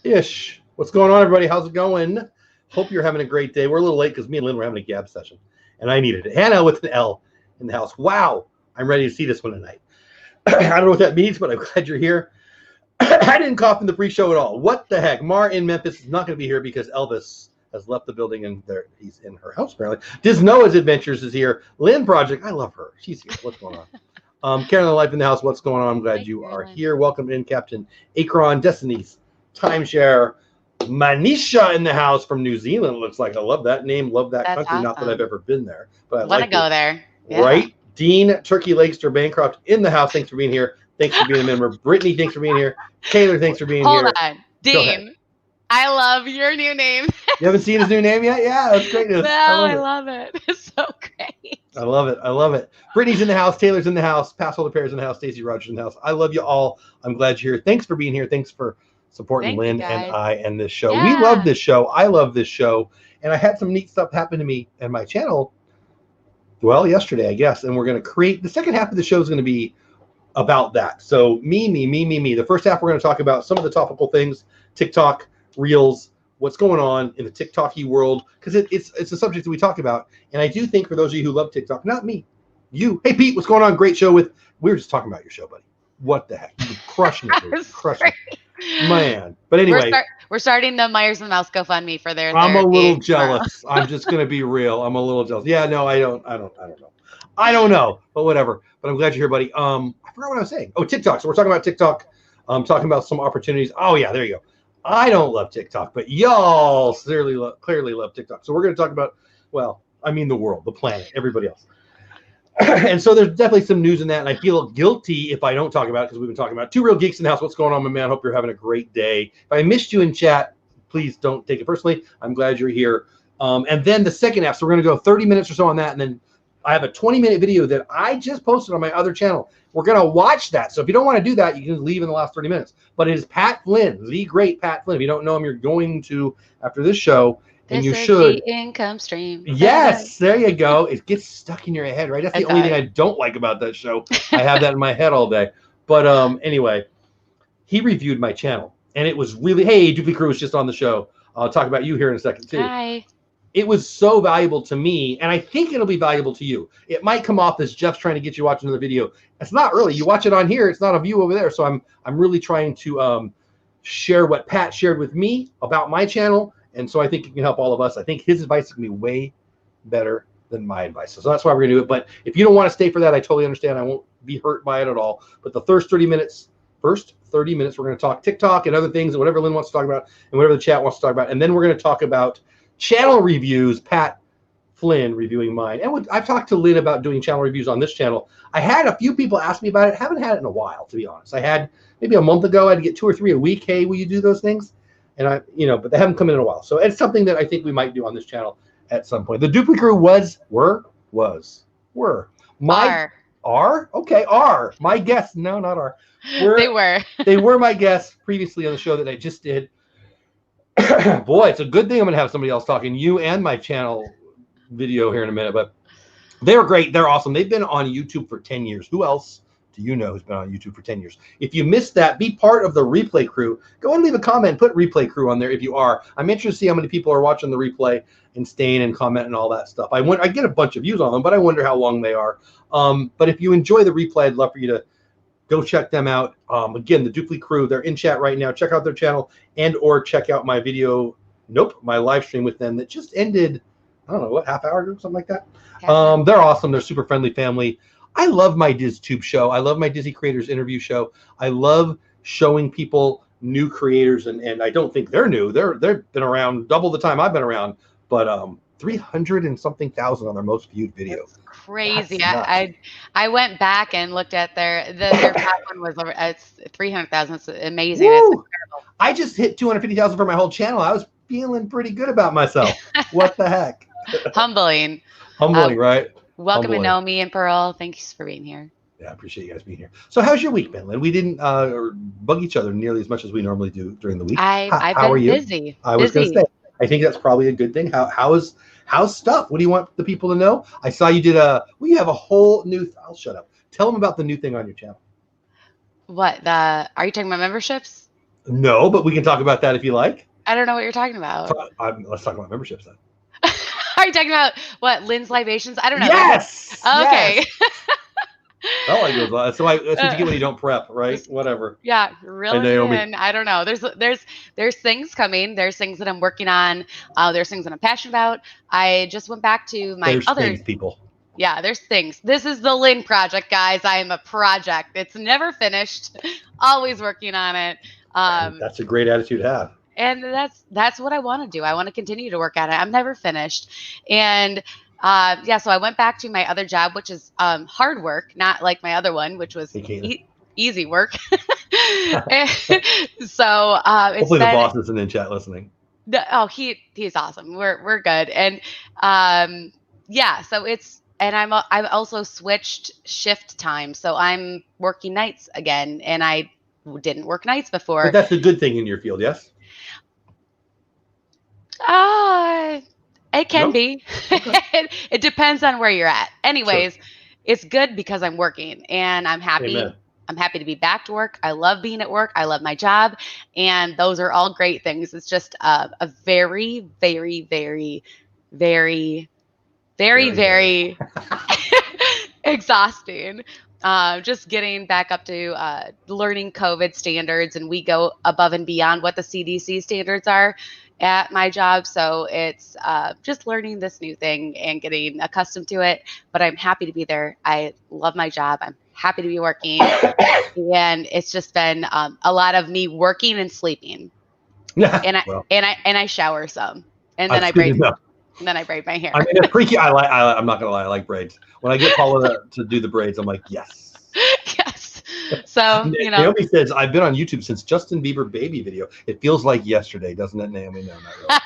Ish. What's going on, everybody? How's it going? Hope you're having a great day. We're a little late because me and Lynn were having a gab session, and I needed it. Hannah with an L in the house. Wow, I'm ready to see this one tonight. I don't know what that means, but I'm glad you're here. I didn't cough in the pre-show at all. What the heck? Mar in Memphis is not going to be here because Elvis has left the building and he's in her house apparently. Disnoa's Adventures is here. Lynn Project, I love her. She's here. What's going on? Carolyn Life in the house. What's going on? I'm glad you are here. Welcome in, Captain Akron, Destiny's Timeshare. Manisha in the house from New Zealand. Looks like I love that name. Love that country. Awesome. Not that I've ever been there, but I want to go there. Yeah. Right? Dean Turkey Lakester Bancroft in the house. Thanks for being here. Thanks for being a member. Brittany, thanks for being here. Taylor, thanks for being here. Hold on. Dean, I love your new name. You haven't seen his new name yet? Yeah, that's great news. No, I love it. It's so great. I love it. I love it. Brittany's in the house. Taylor's in the house. Passholder Pair's in the house. Stacey Rogers in the house. I love you all. I'm glad you're here. Thanks for being here. Thanks for supporting Lynn and I and this show. Yeah. We love this show. I love this show. And I had some neat stuff happen to me and my channel, well, yesterday, I guess. And we're going to create, the second half of the show is going to be about that. So me. The first half, we're going to talk about some of the topical things, TikTok, Reels, what's going on in the TikTok-y world, because it's a subject that we talk about. And I do think for those of you who love TikTok, not me, you. Hey, Pete, what's going on? Great show we were just talking about your show, buddy. What the heck? You're crushing it, dude. Crushing it. Man. But anyway. We're starting the Myers and Mouse GoFundMe for their I'm a little jealous. I'm just going to be real. I'm a little jealous. Yeah, no, I don't know. I don't know, but whatever. But I'm glad you're here, buddy. I forgot what I was saying. Oh, TikTok. So we're talking about TikTok. Talking about some opportunities. Oh, yeah, there you go. I don't love TikTok, but y'all clearly love TikTok. So we're going to talk about, well, I mean the world, the planet, everybody else. And so there's definitely some news in that, and I feel guilty if I don't talk about it because we've been talking about it. Two Real Geeks in the house. What's going on, my man? Hope you're having a great day. If I missed you in chat, please don't take it personally. I'm glad you're here. And then the second half, so we're going to go 30 minutes or so on that, and then I have a 20-minute video that I just posted on my other channel. We're going to watch that. So if you don't want to do that, you can leave in the last 30 minutes. But it is Pat Flynn, the great Pat Flynn. If you don't know him, you're going to after this show. And you should. The income stream. Yes, there you go. It gets stuck in your head, right? That's the only thing I don't like about that show. I have that in my head all day. But anyway, he reviewed my channel. And it was really, hey, Doopy Crew was just on the show. I'll talk about you here in a second, too. Hi. It was so valuable to me, and I think it'll be valuable to you. It might come off as Jeff's trying to get you to watch another video. It's not really. You watch it on here. It's not a view over there. So I'm really trying to share what Pat shared with me about my channel. And so I think it can help all of us. I think his advice can be way better than my advice. So that's why we're going to do it. But if you don't want to stay for that, I totally understand. I won't be hurt by it at all. But the first 30 minutes, we're going to talk TikTok and other things and whatever Lynn wants to talk about and whatever the chat wants to talk about. And then we're going to talk about channel reviews. Pat Flynn reviewing mine. And I've talked to Lynn about doing channel reviews on this channel. I had a few people ask me about it. Haven't had it in a while, to be honest. I had maybe a month ago. I had to get 2 or 3 a week. Hey, will you do those things? And but they haven't come in a while. So it's something that I think we might do on this channel at some point. The Doopy Crew were my guests. No, not are. They were my guests previously on the show that I just did. Boy, it's a good thing I'm going to have somebody else talking, you and my channel video here in a minute. But they're great. They're awesome. They've been on YouTube for 10 years. Who else do you know who's been on YouTube for 10 years? If you missed that, be part of the replay crew. Go and leave a comment. Put replay crew on there if you are. I'm interested to see how many people are watching the replay and staying and comment and all that stuff. I get a bunch of views on them, but I wonder how long they are. But if you enjoy the replay, I'd love for you to go check them out. Again, the Dooply Crew, they're in chat right now. Check out their channel and or check out my video, my live stream with them that just ended, I don't know, what, half hour ago, something like that. They're awesome. They're super friendly family. I love my DizTube show. I love my Dizzy Creators interview show. I love showing people new creators, and I don't think they're new. They've been around double the time I've been around, but 300 and something thousand on their most viewed video. That's crazy. I went back and looked at their top one was it's 300,000. It's amazing. It's incredible. I just hit 250,000 for my whole channel. I was feeling pretty good about myself. What the heck? Humbling, right? Welcome to Naomi and Pearl. Thanks for being here. Yeah, I appreciate you guys being here. So how's your week been, Lynn? We didn't bug each other nearly as much as we normally do during the week. I've been busy. I was going to say, I think that's probably a good thing. How's stuff? What do you want the people to know? I saw you did you have a whole new, I'll shut up. Tell them about the new thing on your channel. What, are you talking about memberships? No, but we can talk about that if you like. I don't know what you're talking about. Let's talk about memberships then. Are you talking about what, Lynn's Libations? I don't know. Yes. Oh, okay. Yes. I like those. That's what you get when you don't prep, right? Whatever. Yeah, really. And I don't know. There's things coming. There's things that I'm working on. There's things that I'm passionate about. I just went back to my things, people. Yeah, there's things. This is the Lynn project, guys. I am a project. It's never finished. Always working on it. That's a great attitude to have. And that's what I want to do. I want to continue to work at it. I'm never finished. And so I went back to my other job, which is hard work, not like my other one, which was easy work. So hopefully the boss isn't in chat listening. He's awesome. We're good. And so I've also switched shift time, so I'm working nights again, and I didn't work nights before. But that's a good thing in your field, yes? It can be. Okay. It depends on where you're at. Anyways, sure. It's good because I'm working and I'm happy. Amen. I'm happy to be back to work. I love being at work. I love my job. And those are all great things. It's just a very, very, very, very, very, very exhausting. Just getting back up to learning COVID standards, and we go above and beyond what the CDC standards are at my job. So it's just learning this new thing and getting accustomed to it. But I'm happy to be there. I love my job. I'm happy to be working. And it's just been a lot of me working and sleeping. And I shower some. And then I braid my hair. I mean, it's pretty cute. I'm not gonna lie, I like braids. When I get Paula to do the braids, I'm like, yes. Yes. So Naomi says, I've been on YouTube since Justin Bieber baby video. It feels like yesterday, doesn't it, Naomi? No, not really.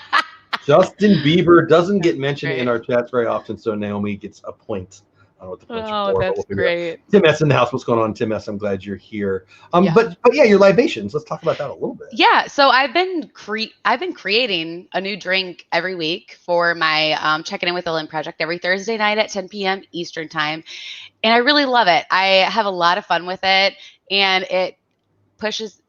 Justin Bieber doesn't get mentioned in our chats very often, so Naomi gets a point. I don't know what the points are for. That's great. Tim S in the house. What's going on, Tim S? I'm glad you're here. But yeah, your libations. Let's talk about that a little bit. Yeah. So I've been creating a new drink every week for my Checking In with the Lynn project every Thursday night at 10 p.m. Eastern time, and I really love it. I have a lot of fun with it, and it pushes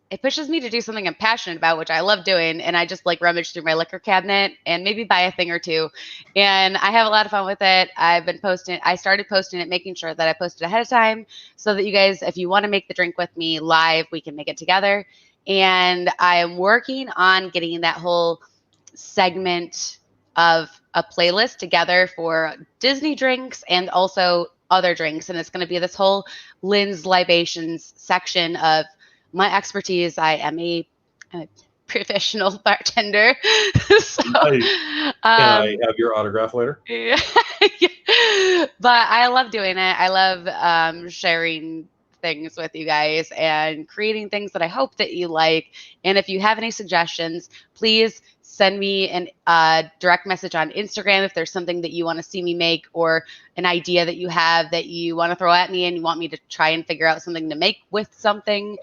me to do something I'm passionate about, which I love doing. And I just like rummage through my liquor cabinet and maybe buy a thing or two. And I have a lot of fun with it. I started posting it, making sure that I posted ahead of time so that you guys, if you want to make the drink with me live, we can make it together. And I am working on getting that whole segment of a playlist together for Disney drinks and also other drinks. And it's going to be this whole Lynn's Libations section of my expertise. I am a professional bartender. So, can I have your autograph later? Yeah. But I love doing it. I love sharing things with you guys and creating things that I hope that you like. And if you have any suggestions, please send me a direct message on Instagram if there's something that you want to see me make or an idea that you have that you want to throw at me and you want me to try and figure out something to make with something.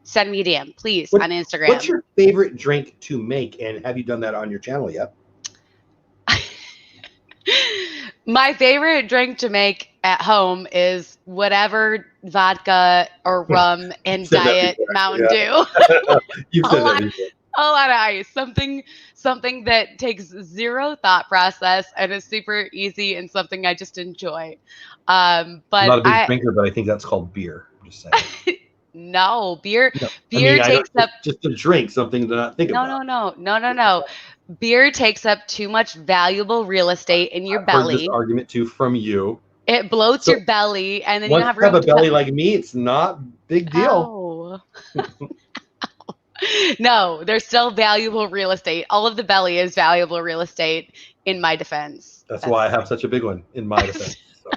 Send me a DM, please, on Instagram. What's your favorite drink to make, and have you done that on your channel yet? My favorite drink to make at home is whatever vodka or rum and diet Mountain Dew. You've said that before. A lot of ice, something that takes zero thought process and is super easy and something I just enjoy. But I'm not a big drinker, but I think that's called beer. I'm just saying. No, beer takes up just a drink, something to not think about. No. Beer takes up too much valuable real estate in your belly. Heard this argument too from you. It bloats your belly, and then you have a belly like me. It's not big deal. Oh. No, there's still valuable real estate. All of the belly is valuable real estate in my defense. That's why I have such a big one in my defense. So,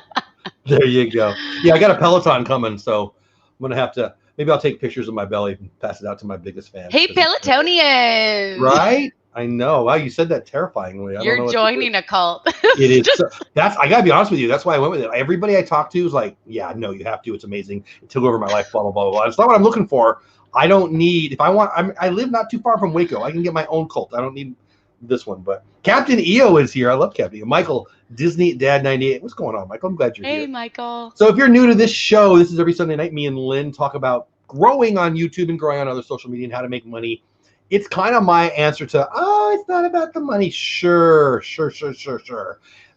there you go. Yeah, I got a Peloton coming, so I'm going to have to, maybe I'll take pictures of my belly and pass it out to my biggest fans. Hey, Pelotonians! Right? I know. Wow, you said that terrifyingly. You're joining a cult. It is. I got to be honest with you. That's why I went with it. Everybody I talked to was like, yeah, no, you have to. It's amazing. It took over my life, blah, blah, blah, blah. It's not what I'm looking for. I don't need, if I want, I live not too far from Waco. I can get my own cult. I don't need this one. But Captain EO is here. I love Captain EO. Michael, Disney Dad 98. What's going on, Michael? I'm glad you're here. Hey, Michael. So if you're new to this show, this is every Sunday night. Me and Lynn talk about growing on YouTube and growing on other social media and how to make money, it's kind of my answer to, it's not about the money. Sure.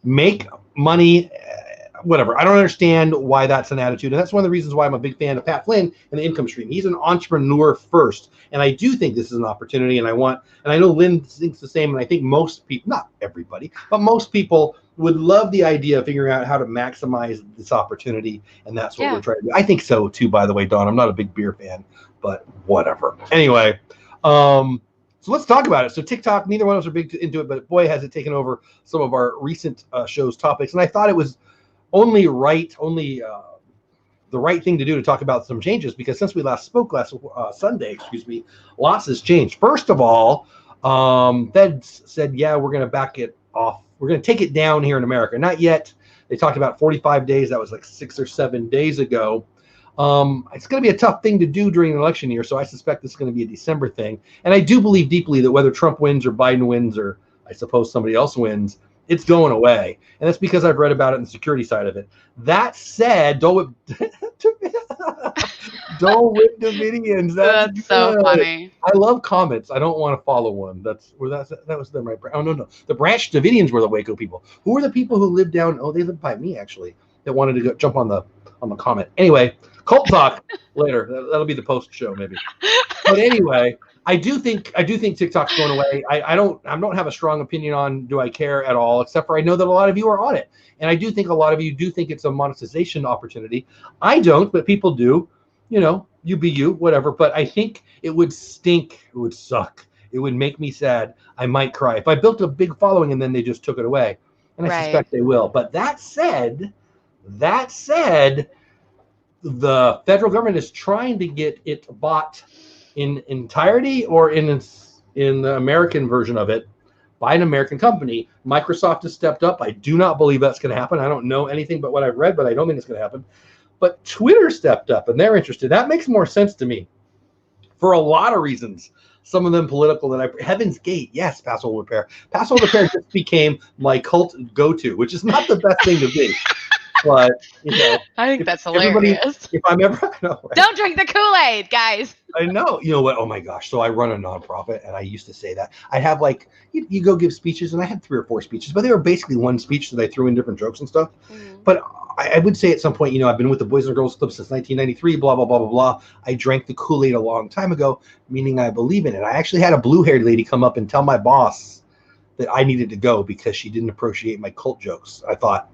Make money, whatever. I don't understand why that's an attitude. And that's one of the reasons why I'm a big fan of Pat Flynn and the income stream. He's an entrepreneur first. And I do think this is an opportunity. And I know Lynn thinks the same. And I think most people, not everybody, but most people would love the idea of figuring out how to maximize this opportunity. And that's what we're trying to do. I think so too, by the way, Dawn. I'm not a big beer fan, but whatever. Anyway, so let's talk about it. So TikTok, neither one of us are big into it, but boy, has it taken over some of our recent show's topics. And I thought it was only the right thing to do to talk about some changes, because since we last spoke last Sunday, lots has changed. First of all, Fed said, we're going to back it off. We're going to take it down here in America. Not yet. They talked about 45 days. That was like 6 or 7 days ago. It's going to be a tough thing to do during an election year, so I suspect it's going to be a December thing. And I do believe deeply that whether Trump wins or Biden wins, or I suppose somebody else wins, it's going away. And that's because I've read about it in the security side of it. That said, Dole Whip Davidians. That's so funny. I love comments. I don't want to follow one. That was them, right? Oh, no. The Branch Davidians were the Waco people. Who were the people who lived down? Oh, they lived by me, actually, that wanted to go jump on the comment. Anyway, cult talk later. That'll be the post show, maybe. But anyway, I do think TikTok's going away. I don't have a strong opinion on, do I care at all, except for I know that a lot of you are on it. And I do think a lot of you do think it's a monetization opportunity. I don't, but people do. You be you, whatever. But I think it would stink. It would suck. It would make me sad. I might cry if I built a big following and then they just took it away. And I suspect they will. But that said, the federal government is trying to get it bought in entirety or in the American version of it by an American company. Microsoft has stepped up. I do not believe that's going to happen. I don't know anything but what I've read, but I don't think it's going to happen. But Twitter stepped up and they're interested. That makes more sense to me for a lot of reasons. Some of them political. Heaven's Gate, yes, Password Repair. Password Repair just became my cult go-to, which is not the best thing to be. But I think that's hilarious. If I'm ever, I know, right? Don't drink the Kool-Aid, guys. I know. You know what? Oh my gosh. So I run a nonprofit, and I used to say that I have you go give speeches, and I had 3 or 4 speeches, but they were basically one speech that I threw in different jokes and stuff. Mm-hmm. But I would say at some point, I've been with the Boys and Girls Club since 1993. Blah blah blah blah blah. I drank the Kool-Aid a long time ago, meaning I believe in it. I actually had a blue-haired lady come up and tell my boss that I needed to go because she didn't appreciate my cult jokes. I thought,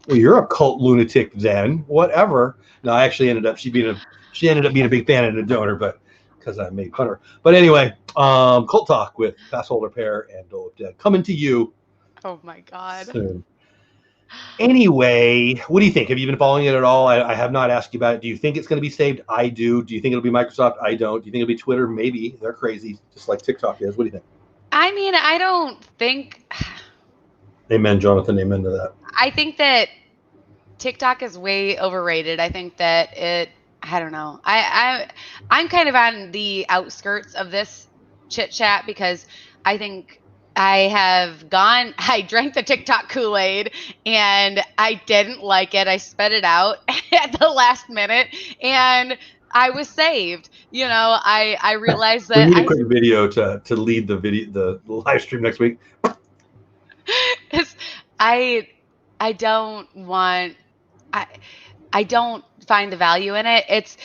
well, you're a cult lunatic then, whatever. No, I actually ended up being a big fan and a donor, but because I made fun of her. But anyway, cult talk with Password Repair and Dole Whip coming to you. Oh my God. Soon. Anyway, what do you think? Have you been following it at all? I have not asked you about it. Do you think it's going to be saved? I do. Do you think it'll be Microsoft? I don't. Do you think it'll be Twitter? Maybe. They're crazy, just like TikTok is. What do you think? I mean, I don't think. Amen, Jonathan. Amen to that. I think that TikTok is way overrated. I think that I don't know. I'm kind of on the outskirts of this chit chat because I think I drank the TikTok Kool-Aid and I didn't like it. I spit it out at the last minute and I was saved. I realized that we need a quick video to lead the live stream next week. I don't find the value in it. It's,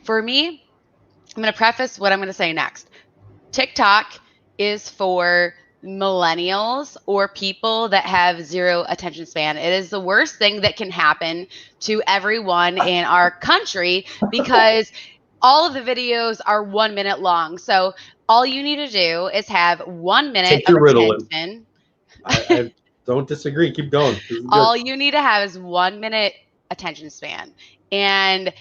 for me, I'm going to preface what I'm going to say next. TikTok is for millennials or people that have zero attention span. It is the worst thing that can happen to everyone in our country because all of the videos are 1 minute long. So all you need to do is have 1 minute of attention. I don't disagree. Keep going. All you need to have is 1 minute attention span. And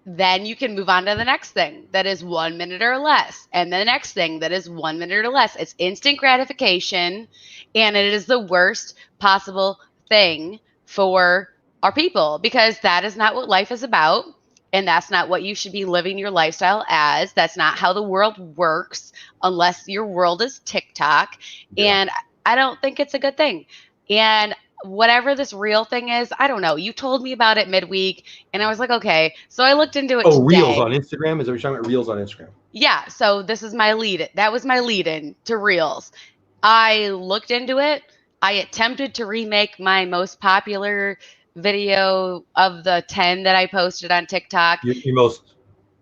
then you can move on to the next thing that is 1 minute or less. And the next thing that is 1 minute or less. It's instant gratification. And it is the worst possible thing for our people because that is not what life is about. And that's not what you should be living your lifestyle as. That's not how the world works unless your world is TikTok. Yeah. And I don't think it's a good thing. And whatever this reel thing is, I don't know. You told me about it midweek, and I was like, okay. So I looked into it today. Reels on Instagram? Is that what you're talking about? Reels on Instagram? Yeah. So this is my lead. That was my lead in to Reels. I looked into it. I attempted to remake my most popular video of the 10 that I posted on TikTok. Your most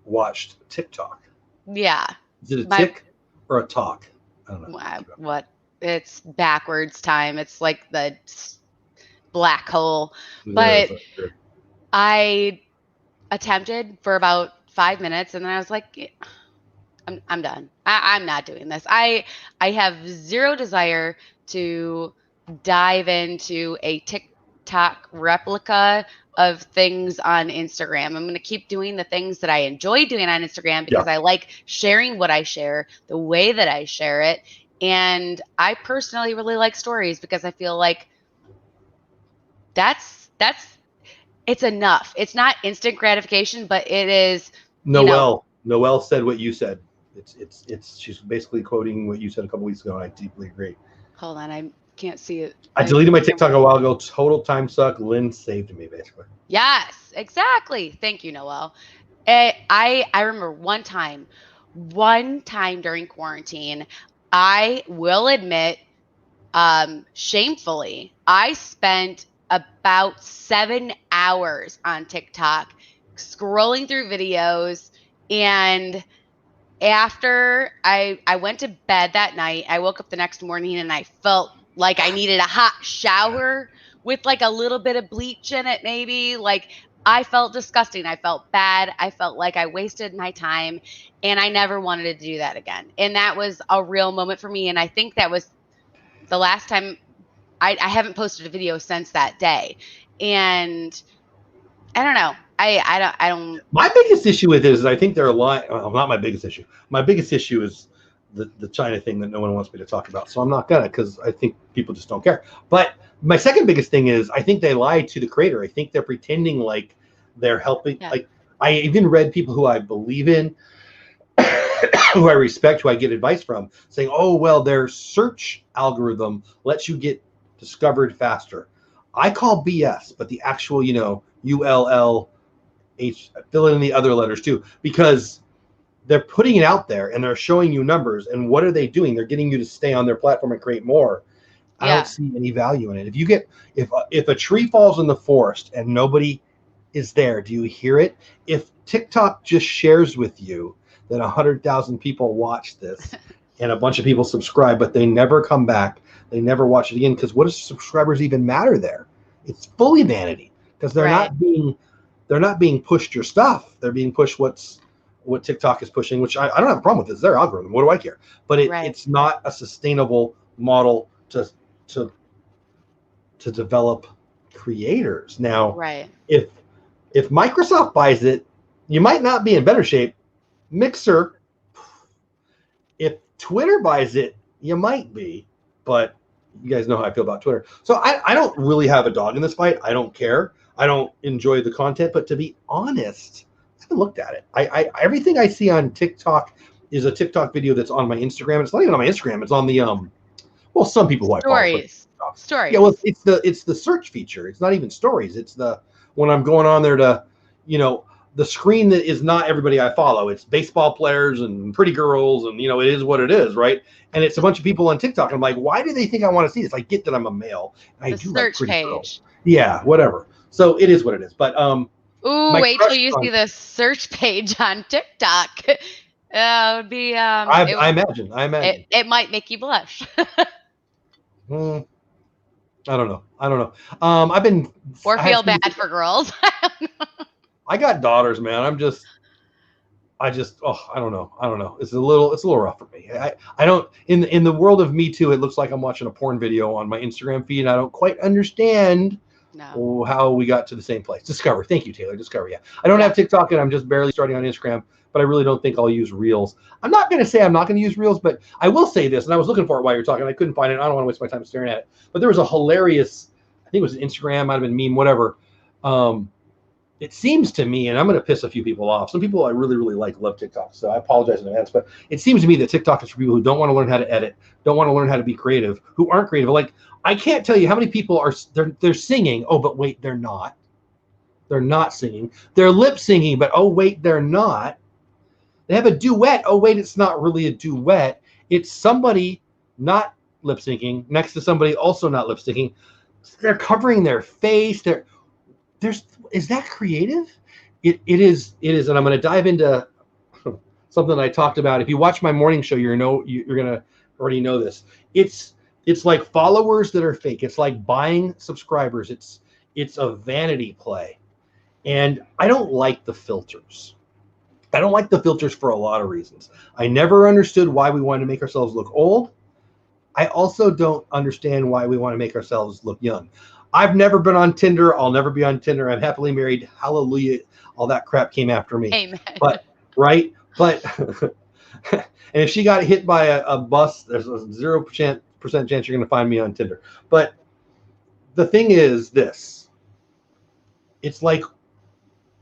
watched TikTok? Yeah. Is it a tick or a talk? I don't know. What? It's backwards time. It's like the black hole. But I attempted for about 5 minutes, and then I was like, I'm done. I'm not doing this. I have zero desire to dive into a TikTok replica of things on Instagram. I'm going to keep doing the things that I enjoy doing on Instagram because I like sharing what I share, the way that I share it. And I personally really like stories because I feel like it's enough. It's not instant gratification, but it is. Noelle said what you said. It's she's basically quoting what you said a couple weeks ago, and I deeply agree. Hold on, I can't see it. I deleted my TikTok a while ago. Total time suck. Lynn saved me, basically. Yes, exactly. Thank you, Noelle. I remember one time during quarantine, I will admit, shamefully, I spent about 7 hours on TikTok scrolling through videos. And after I went to bed that night, I woke up the next morning and I felt like I needed a hot shower with like a little bit of bleach in it, maybe. Like, I felt disgusting. I felt bad. I felt like I wasted my time, and I never wanted to do that again. And that was a real moment for me. And I think that was the last time. I haven't posted a video since that day. And I don't know. I don't. My biggest issue with it is I think they're lying. Well, not my biggest issue. My biggest issue is the China thing that no one wants me to talk about. So I'm not gonna, because I think people just don't care. But my second biggest thing is I think they lied to the creator. I think they're pretending like they're helping. Yeah. Like, I even read people who I believe in, who I respect, who I get advice from, saying, "Oh, well, their search algorithm lets you get discovered faster." I call BS, but the actual, ULL. Fill in the other letters too, because they're putting it out there and they're showing you numbers. And what are they doing? They're getting you to stay on their platform and create more. I don't see any value in it. If a tree falls in the forest and nobody is there, do you hear it? If TikTok just shares with you that 100,000 people watch this and a bunch of people subscribe, but they never come back, they never watch it again, because what does subscribers even matter there? It's fully vanity, because they're not being pushed your stuff. They're being pushed what TikTok is pushing, which I don't have a problem with. It's their algorithm. What do I care? But it's not a sustainable model to develop creators. Now, if Microsoft buys it, you might not be in better shape. Mixer, if Twitter buys it, you might be. But you guys know how I feel about Twitter. So I don't really have a dog in this fight. I don't care. I don't enjoy the content, but to be honest, I haven't looked at it. I everything I see on TikTok is a TikTok video that's on my Instagram. It's not even on my Instagram. It's on the some people who I follow. Stories. Yeah, well, it's the search feature. It's not even stories. It's when I'm going on there to, the screen that is not everybody I follow. It's baseball players and pretty girls, and it is what it is, right? And it's a bunch of people on TikTok. I'm like, why do they think I want to see this? I get that I'm a male. And I do like pretty girls. Yeah, whatever. So it is what it is. But wait till you see the search page on TikTok. It would be. I imagine. It might make you blush. I don't know. I've been. Or feel bad for girls. I got daughters, man. I don't know. It's a little rough for me. I don't, in the world of Me Too, it looks like I'm watching a porn video on my Instagram feed, and I don't quite understand how we got to the same place. Discover. Thank you, Taylor. Discover. Yeah. I don't have TikTok, and I'm just barely starting on Instagram, but I really don't think I'll use Reels. I'm not going to say I'm not going to use Reels, but I will say this, and I was looking for it while you were talking. I couldn't find it. I don't want to waste my time staring at it. But there was a hilarious, I think it was Instagram, might have been meme, whatever. it seems to me, and I'm going to piss a few people off. Some people I really, really love TikTok, so I apologize in advance. But it seems to me that TikTok is for people who don't want to learn how to edit, don't want to learn how to be creative, who aren't creative. Like, I can't tell you how many people are they're singing. Oh, but wait, they're not. They're not singing. They're lip singing, but oh wait, they're not. They have a duet. Oh wait, it's not really a duet. It's somebody not lip syncing next to somebody also not lip syncing. They're covering their face. Is that creative? It is, and I'm going to dive into something I talked about. If you watch my morning show, you're going to already know this. It's like followers that are fake. It's like buying subscribers. It's a vanity play. And I don't like the filters. I don't like the filters for a lot of reasons. I never understood why we wanted to make ourselves look old. I also don't understand why we want to make ourselves look young. I've never been on Tinder. I'll never be on Tinder. I'm happily married. Hallelujah. All that crap came after me. Amen. But, right? But, and if she got hit by a bus, there's a 0% chance you're going to find me on Tinder. But the thing is this. It's like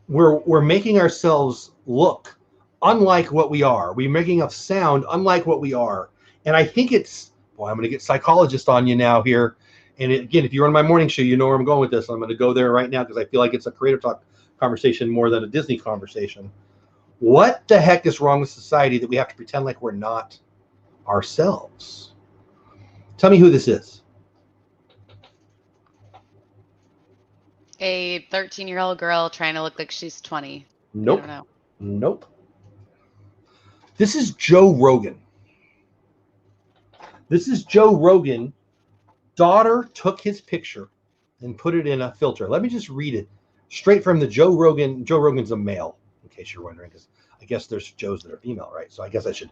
we're making ourselves look unlike what we are. We're making us sound unlike what we are. And I think I'm going to get psychologist on you now here. And again, if you're on my morning show, you know where I'm going with this. I'm going to go there right now because I feel like it's a creative talk conversation more than a Disney conversation. What the heck is wrong with society that we have to pretend like we're not ourselves? Tell me who this is. A 13-year-old girl trying to look like she's 20. Nope. I don't know. Nope. This is Joe Rogan. This is Joe Rogan. Daughter took his picture and put it in a filter. Let me just read it straight from the Joe Rogan. Joe Rogan's a male, in case you're wondering, because I guess there's Joes that are female, right? So I guess I should.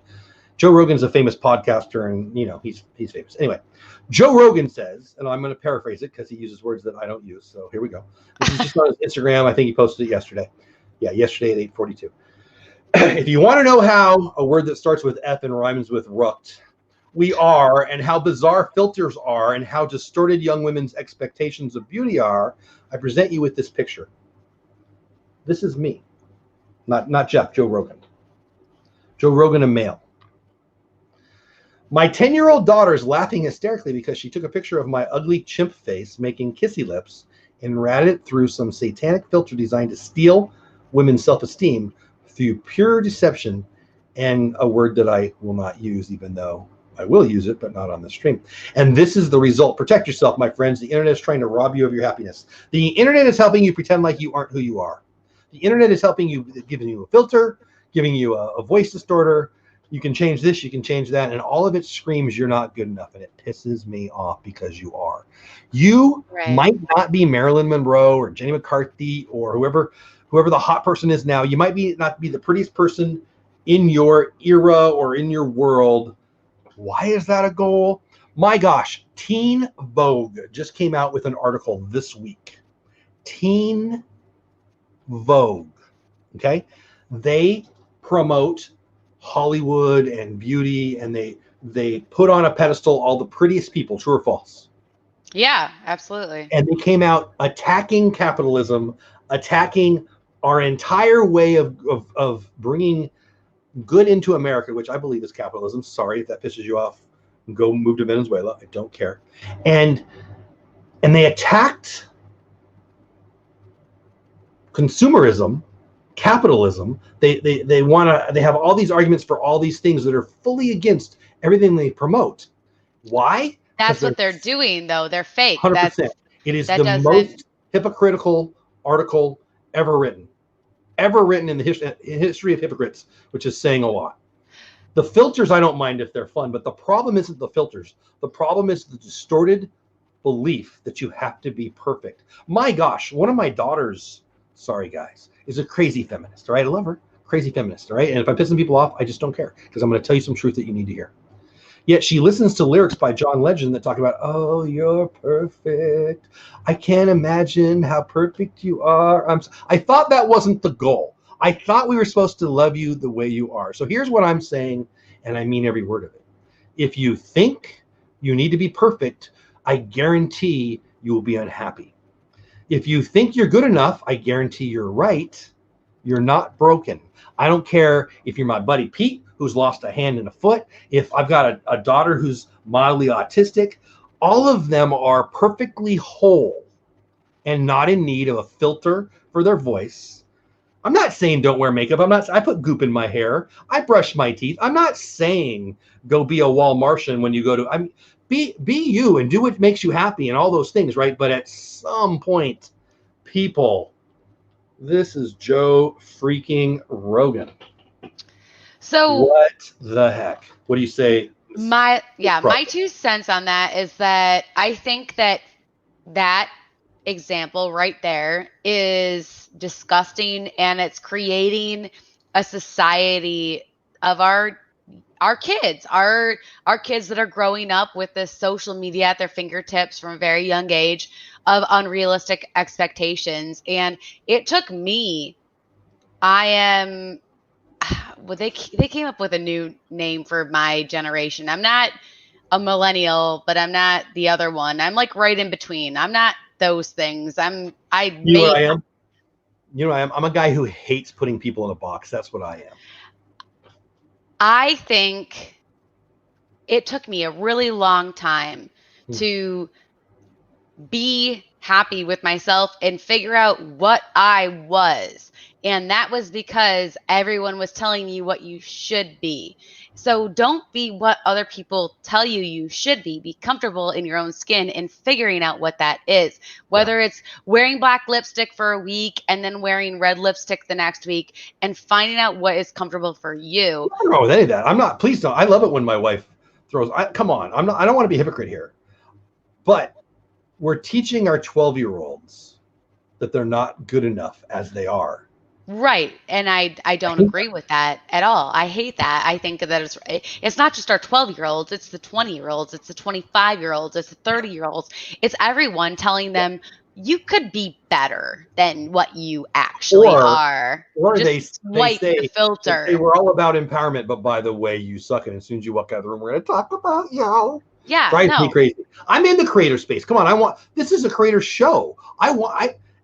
Joe Rogan's a famous podcaster, and he's famous. Anyway, Joe Rogan says, and I'm going to paraphrase it because he uses words that I don't use. So here we go. This is just on his Instagram. I think he posted it yesterday. Yeah, yesterday at 8:42. If you want to know how a word that starts with F and rhymes with rucked we are, and how bizarre filters are, and how distorted young women's expectations of beauty are, I present you with this picture. This is me. Not Jeff, Joe Rogan. Joe Rogan, a male. My 10-year-old daughter is laughing hysterically because she took a picture of my ugly chimp face making kissy lips and ran it through some satanic filter designed to steal women's self-esteem through pure deception, and a word that I will not use, even though I will use it, but not on the stream. And this is the result. Protect yourself, my friends. The internet is trying to rob you of your happiness. The internet is helping you pretend like you aren't who you are. The internet is helping you, giving you a filter, giving you a voice distorter. You can change this, you can change that, and all of it screams you're not good enough, and it pisses me off because you are. You might not be Marilyn Monroe or Jenny McCarthy or whoever the hot person is now. You might not be the prettiest person in your era or in your world. Why is that a goal? My gosh, Teen Vogue just came out with an article this week. Teen Vogue, okay? They promote Hollywood and beauty, and they put on a pedestal all the prettiest people, true or false? Yeah, absolutely. And they came out attacking capitalism, attacking our entire way of bringing good into America, which I believe is capitalism. Sorry if that pisses you off. Go move to Venezuela. I don't care. And they attacked consumerism, capitalism. They have all these arguments for all these things that are fully against everything they promote. Why? That's what they're doing, though. They're fake. 100%. It is the most hypocritical article ever written in the history of hypocrites, which is saying a lot. The filters, I don't mind if they're fun, but the problem isn't the filters. The problem is the distorted belief that you have to be perfect. My gosh, one of my daughters, sorry guys, is a crazy feminist, all right? I love her, crazy feminist, all right? And if I'm pissing people off, I just don't care, because I'm going to tell you some truth that you need to hear. Yet she listens to lyrics by John Legend that talk about, oh, you're perfect. I can't imagine how perfect you are. I thought that wasn't the goal. I thought we were supposed to love you the way you are. So here's what I'm saying, and I mean every word of it. If you think you need to be perfect, I guarantee you will be unhappy. If you think you're good enough, I guarantee you're right. You're not broken. I don't care if you're my buddy Pete, who's lost a hand and a foot, if I've got a daughter who's mildly autistic. All of them are perfectly whole and not in need of a filter for their voice. I'm not saying don't wear makeup. I put goop in my hair. I brush my teeth. I'm not saying go be a wall Martian when you go to, be you and do what makes you happy and all those things, right? But at some point, people, this is Joe freaking Rogan. So what the heck? What do you say? My 2 cents on that is that I think that example right there is disgusting, and it's creating a society of our kids, our kids that are growing up with this social media at their fingertips from a very young age of unrealistic expectations. And it took me, well, they came up with a new name for my generation. I'm not a millennial, but I'm not the other one. I'm like right in between. I'm not those things. You know what I am? You know what I am? I'm a guy who hates putting people in a box. That's what I am. I think it took me a really long time to be happy with myself and figure out what I was. And that was because everyone was telling you what you should be. So don't be what other people tell you you should be. Be comfortable in your own skin and figuring out what that is. Whether it's wearing black lipstick for a week and then wearing red lipstick the next week and finding out what is comfortable for you. Nothing wrong with any of that. I'm not, please don't. I love it when my wife throws, come on. I don't want to be a hypocrite here. But we're teaching our 12-year-olds that they're not good enough as they are. Right. And I don't agree with that at all. I hate that. I think that it's not just our 12-year-olds, it's the 20-year-olds, it's the 25-year-olds, it's the 30-year-olds. It's everyone telling them you could be better than what you actually are. Or just they say the filter. They were all about empowerment, but by the way, you suck, and as soon as you walk out of the room, we're going to talk about you. Yeah. Drives me crazy. I'm in the creator space. Come on, this is a creator show.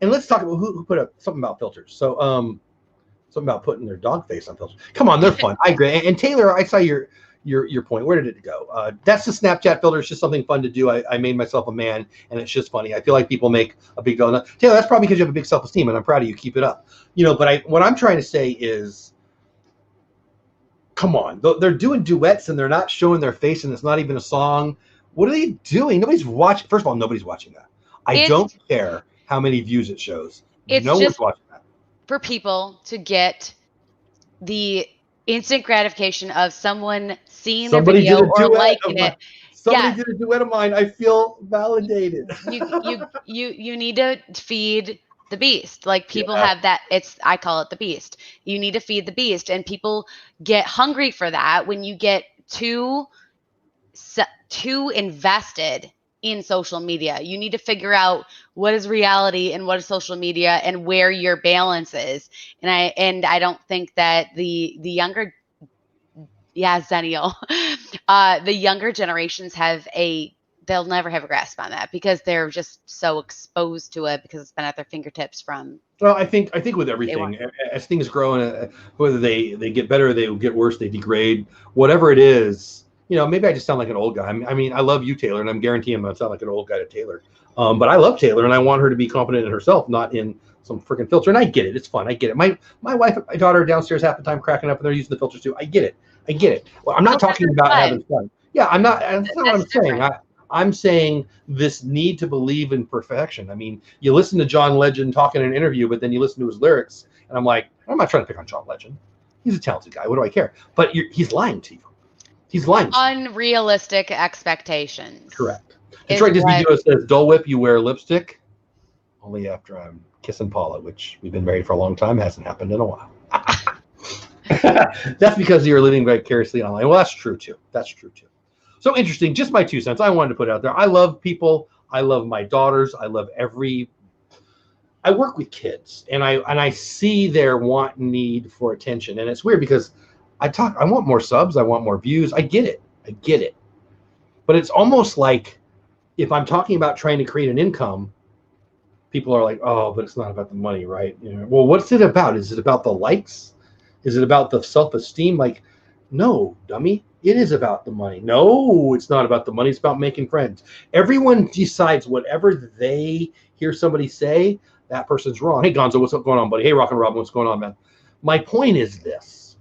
And let's talk about who put up something about filters. So something about putting their dog face on filters. Come on, they're fun. I agree. And Taylor, I saw your point. Where did it go? That's the Snapchat filter. It's just something fun to do. I made myself a man, and it's just funny. I feel like people make a big deal. Taylor, that's probably because you have a big self-esteem, and I'm proud of you. Keep it up. But what I'm trying to say is, come on. They're doing duets, and they're not showing their face, and it's not even a song. What are they doing? Nobody's watching. First of all, nobody's watching that. I don't care how many views it shows. No one's watching that. For people to get the instant gratification of someone seeing their video or liking it. Somebody did a duet of mine. I feel validated. You need to feed the beast. Like people have that. I call it the beast. You need to feed the beast, and people get hungry for that when you get too invested in social media. You need to figure out what is reality and what is social media and where your balance is. And I don't think that the younger, Zennial, the younger generations they'll never have a grasp on that because they're just so exposed to it because it's been at their fingertips from. Well, I think with everything, as things grow, and whether they get better, they get worse, they degrade, whatever it is. Maybe I just sound like an old guy. I mean, I love you, Taylor, and I'm guaranteeing I'm going to sound like an old guy to Taylor. But I love Taylor, and I want her to be confident in herself, not in some freaking filter. And I get it. It's fun. I get it. My wife and my daughter are downstairs half the time cracking up, and they're using the filters too. I get it. Well, I'm not talking about having fun. Yeah, I'm not. That's not what I'm saying. I'm saying this need to believe in perfection. I mean, you listen to John Legend talk in an interview, but then you listen to his lyrics, and I'm like, I'm not trying to pick on John Legend. He's a talented guy. What do I care? But he's lying to you. He's lying. Unrealistic expectations. Correct. Detroit Disney Video says, Dole Whip, you wear lipstick? Only after I'm kissing Paula, which we've been married for a long time. Hasn't happened in a while. That's because you're living vicariously online. Well, that's true too. So interesting. Just my 2 cents. I wanted to put out there. I love people. I love my daughters. I love I work with kids, and I see their want and need for attention. And it's weird because I want more subs. I want more views. I get it. But it's almost like if I'm talking about trying to create an income, people are like, oh, but it's not about the money, right? Well, what's it about? Is it about the likes? Is it about the self-esteem? Like, no, dummy. It is about the money. No, it's not about the money. It's about making friends. Everyone decides whatever they hear somebody say, that person's wrong. Hey, Gonzo, what's going on, buddy? Hey, Rock and Robin, what's going on, man? My point is this.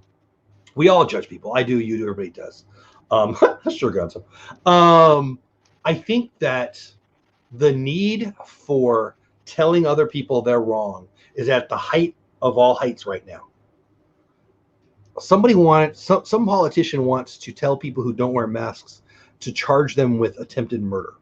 We all judge people. I do, you do, everybody does. Sure, Gonzo. I think that the need for telling other people they're wrong is at the height of all heights right now. Some politician wants to tell people who don't wear masks to charge them with attempted murder.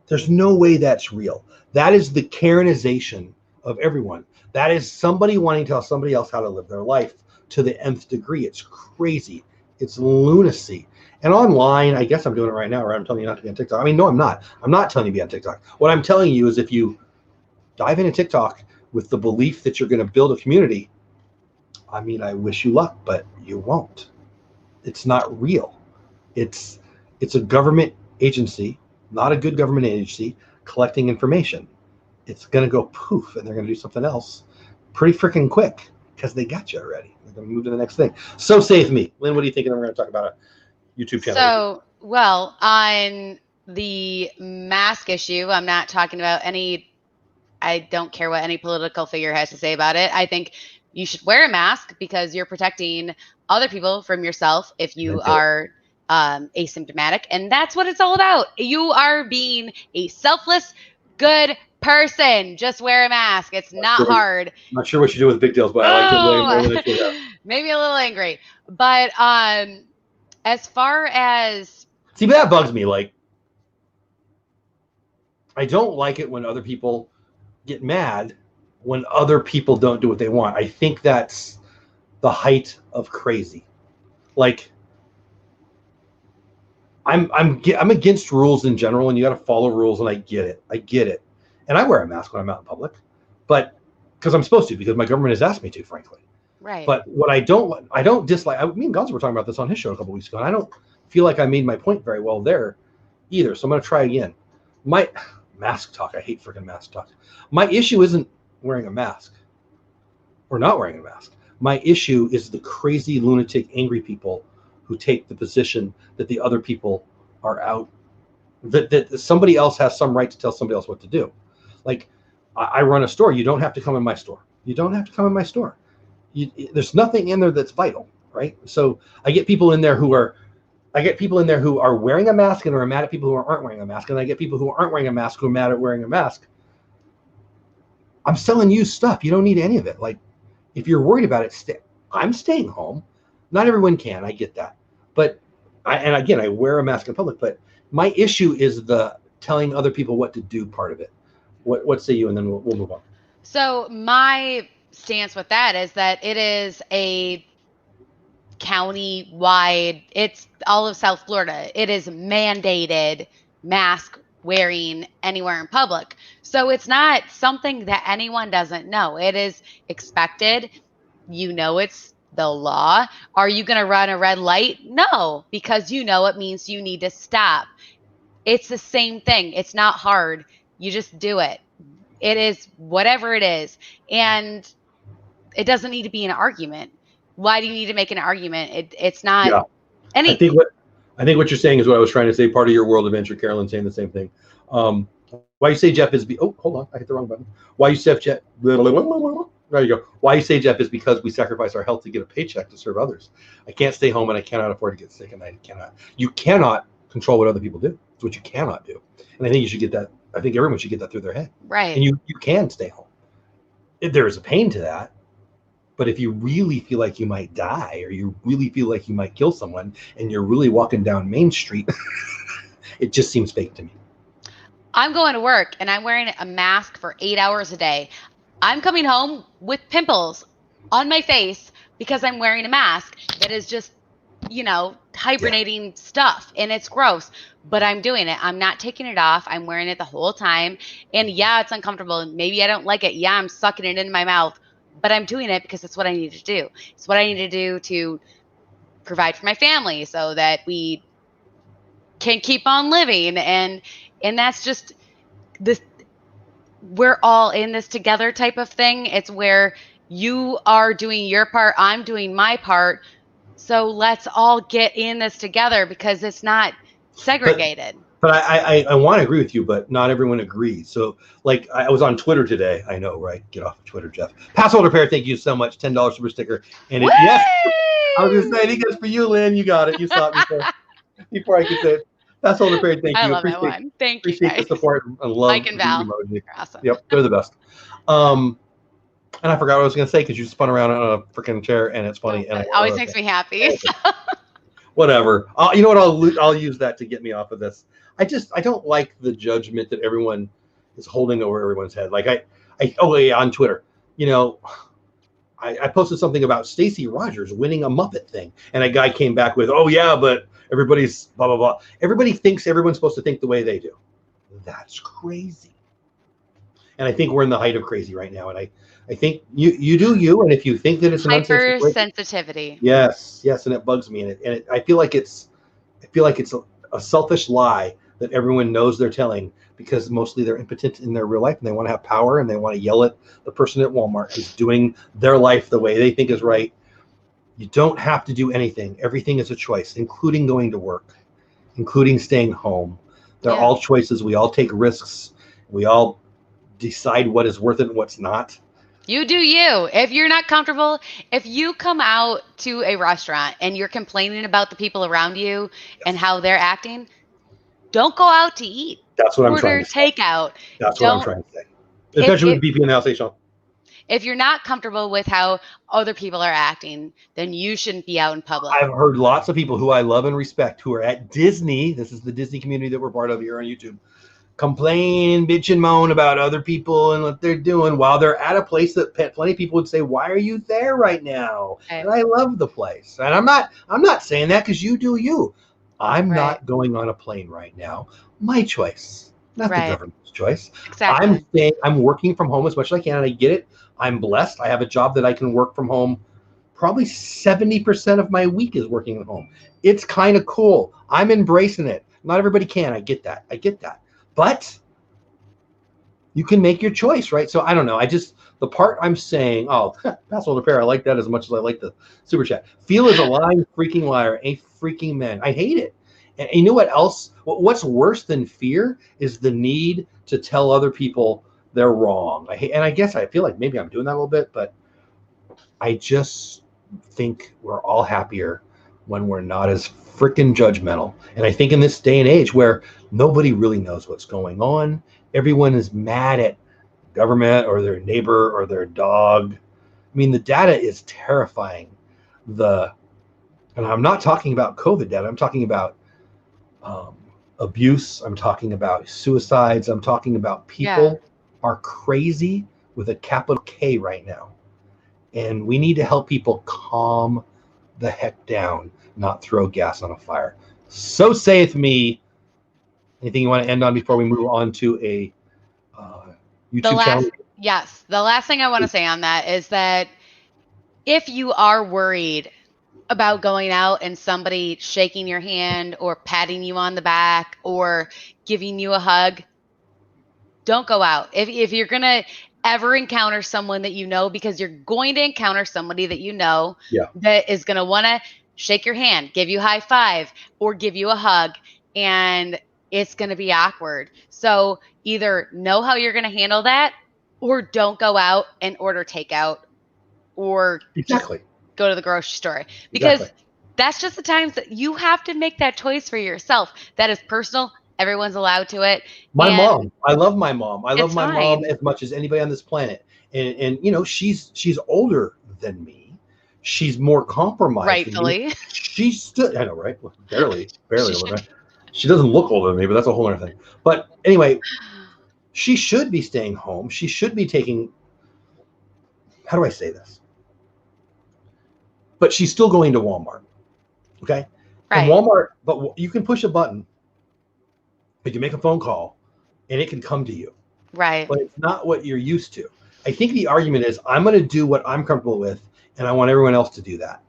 There's no way that's real. That is the Karenization of everyone. That is somebody wanting to tell somebody else how to live their life to the nth degree. It's crazy. It's lunacy. And online, I guess I'm doing it right now, right? I'm telling you not to be on TikTok. I mean, no, I'm not. I'm not telling you to be on TikTok. What I'm telling you is if you dive into TikTok with the belief that you're going to build a community, I mean, I wish you luck, but you won't. It's not real. It's a government agency, not a good government agency, collecting information. It's going to go poof, and they're going to do something else pretty freaking quick because they got you already. They're going to move to the next thing. So save me. Lynn, what do you think? And we're going to talk about a YouTube channel. So, well, on the mask issue, I'm not talking about I don't care what any political figure has to say about it. I think you should wear a mask because you're protecting other people from yourself if you are asymptomatic. And that's what it's all about. You are being a selfless, good person. Just wear a mask. It's not hard. I'm not sure what you do with big deals, but I like it way more than I should have. Maybe a little angry. But as far as... See, that bugs me. Like, I don't like it when other people get mad when other people don't do what they want. I think that's the height of crazy. Like, I'm against rules in general, and you got to follow rules, and I get it. And I wear a mask when I'm out in public, but because I'm supposed to, because my government has asked me to, frankly. Right. But what I don't dislike. Me and Gonzo were talking about this on his show a couple weeks ago, and I don't feel like I made my point very well there either. So I'm going to try again. My mask talk. I hate freaking mask talk. My issue isn't wearing a mask or not wearing a mask. My issue is the crazy, lunatic, angry people who take the position that the other people are out, that somebody else has some right to tell somebody else what to do. Like, I run a store. You don't have to come in my store. You don't have to come in my store. There's nothing in there that's vital, right? So I get people in there who are wearing a mask and are mad at people who aren't wearing a mask, and I get people who aren't wearing a mask who are mad at wearing a mask. I'm selling you stuff. You don't need any of it. Like, if you're worried about it, I'm staying home. Not everyone can. I get that. But I wear a mask in public. But my issue is the telling other people what to do part of it. What say you? And then we'll move on. So my stance with that is that it is a county-wide, it's all of South Florida. It is mandated mask wearing anywhere in public. So it's not something that anyone doesn't know. It is expected. You know, it's the law. Are you going to run a red light? No, because you know it means you need to stop. It's the same thing. It's not hard. You just do it. It is whatever it is. And it doesn't need to be an argument. Why do you need to make an argument? It's not anything. I think what you're saying is what I was trying to say. Part of your world adventure, Carolyn, saying the same thing. Why you say Jeff is hold on, I hit the wrong button. Why you say Jeff? There you go. Why you say Jeff is because we sacrifice our health to get a paycheck to serve others. I can't stay home and I cannot afford to get sick, and I cannot. You cannot control what other people do. It's what you cannot do. And I think you should get that. I think everyone should get that through their head. Right. And you can stay home. There is a pain to that. But if you really feel like you might die, or you really feel like you might kill someone, and you're really walking down Main Street, it just seems fake to me. I'm going to work and I'm wearing a mask for 8 hours a day. I'm coming home with pimples on my face because I'm wearing a mask that is just, hibernating stuff, and it's gross, but I'm doing it. I'm not taking it off. I'm wearing it the whole time. And yeah, it's uncomfortable. Maybe I don't like it. Yeah, I'm sucking it into my mouth, but I'm doing it because it's what I need to do. It's what I need to do to provide for my family so that we can keep on living. And that's just this. we're all in this together type of thing. It's where you are doing your part, I'm doing my part. So let's all get in this together because it's not segregated. But I want to agree with you, but not everyone agrees. So, like, I was on Twitter today. I know, right? Get off of Twitter, Jeff. Passholder pair, thank you so much. $10 super sticker. And yes, I was just saying, it goes for you, Lynn. You got it. You saw it before I could say it. Passholder pair, thank you. I love that one. Thank you, appreciate guys. the support and love Mike and Val. the emoji. Awesome. Yep, they're the best. And I forgot what I was going to say because you spun around on a freaking chair, and it's funny. And it always makes me happy. So. Whatever. You know what? I'll use that to get me off of this. I don't like the judgment that everyone is holding over everyone's head. Like on Twitter, you know, I posted something about Stacey Rogers winning a Muppet thing, and a guy came back with, "Oh yeah, but everybody's blah blah blah." Everybody thinks everyone's supposed to think the way they do. That's crazy. And I think we're in the height of crazy right now. And I think you do you, and if you think that it's an hypersensitivity. Yes, and it bugs me, and I feel like it's a selfish lie that everyone knows they're telling, because mostly they're impotent in their real life and they want to have power and they want to yell at the person at Walmart who's doing their life the way they think is right. You don't have to do anything. Everything is a choice, including going to work, including staying home. They're all choices. We all take risks. We all decide what is worth it and what's not. You do you. If you're not comfortable, if you come out to a restaurant and you're complaining about the people around you and how they're acting, don't go out to eat. That's what I'm trying to say. Takeout. That's what I'm trying to say. Especially with VP in the house, Sean. If you're not comfortable with how other people are acting, then you shouldn't be out in public. I've heard lots of people who I love and respect who are at Disney. This is the Disney community that we're part of here on YouTube. Complain, bitch, and moan about other people and what they're doing while they're at a place that plenty of people would say, "Why are you there right now?" Okay. And I love the place. And I'm not saying that because you do you. I'm not going on a plane right now. My choice, not the government's choice. Exactly. I'm working from home as much as I can, and I get it. I'm blessed. I have a job that I can work from home. Probably 70% of my week is working at home. It's kind of cool. I'm embracing it. Not everybody can. I get that. But you can make your choice, right? So I don't know. The part I'm saying, Passholder pair, I like that as much as I like the super chat. Feel is a lying freaking liar, a freaking man. I hate it. And you know what else? What's worse than fear is the need to tell other people they're wrong. I guess I feel like maybe I'm doing that a little bit, but I just think we're all happier when we're not as freaking judgmental. And I think in this day and age where nobody really knows what's going on, everyone is mad at government or their neighbor or their dog. I mean, the data is terrifying. And I'm not talking about COVID data. I'm talking about abuse. I'm talking about suicides. I'm talking about people are crazy with a capital K right now. And we need to help people calm the heck down, not throw gas on a fire. So saith me. Anything you want to end on before we move on to a YouTube channel? Yes. The last thing I want to say on that is that if you are worried about going out and somebody shaking your hand or patting you on the back or giving you a hug, don't go out. If you're going to ever encounter someone that you know, because you're going to encounter somebody that you know that is going to want to shake your hand, give you a high five, or give you a hug, and it's going to be awkward. So either know how you're going to handle that, or don't go out and order takeout, or just go to the grocery store, because that's just the times that you have to make that choice for yourself. That is personal. Everyone's allowed to it. My mom, I love my mom. I love my mom as much as anybody on this planet. And you know, she's older than me. She's more compromised. Rightfully. She's still, I know, right? Barely older. Right? She doesn't look older than me, but that's a whole other thing. But anyway, she should be staying home. She should be taking, how do I say this? But she's still going to Walmart. Okay? Right. And Walmart, but you can push a button. You can make a phone call and it can come to you. Right. But it's not what you're used to. I think the argument is I'm going to do what I'm comfortable with and I want everyone else to do that.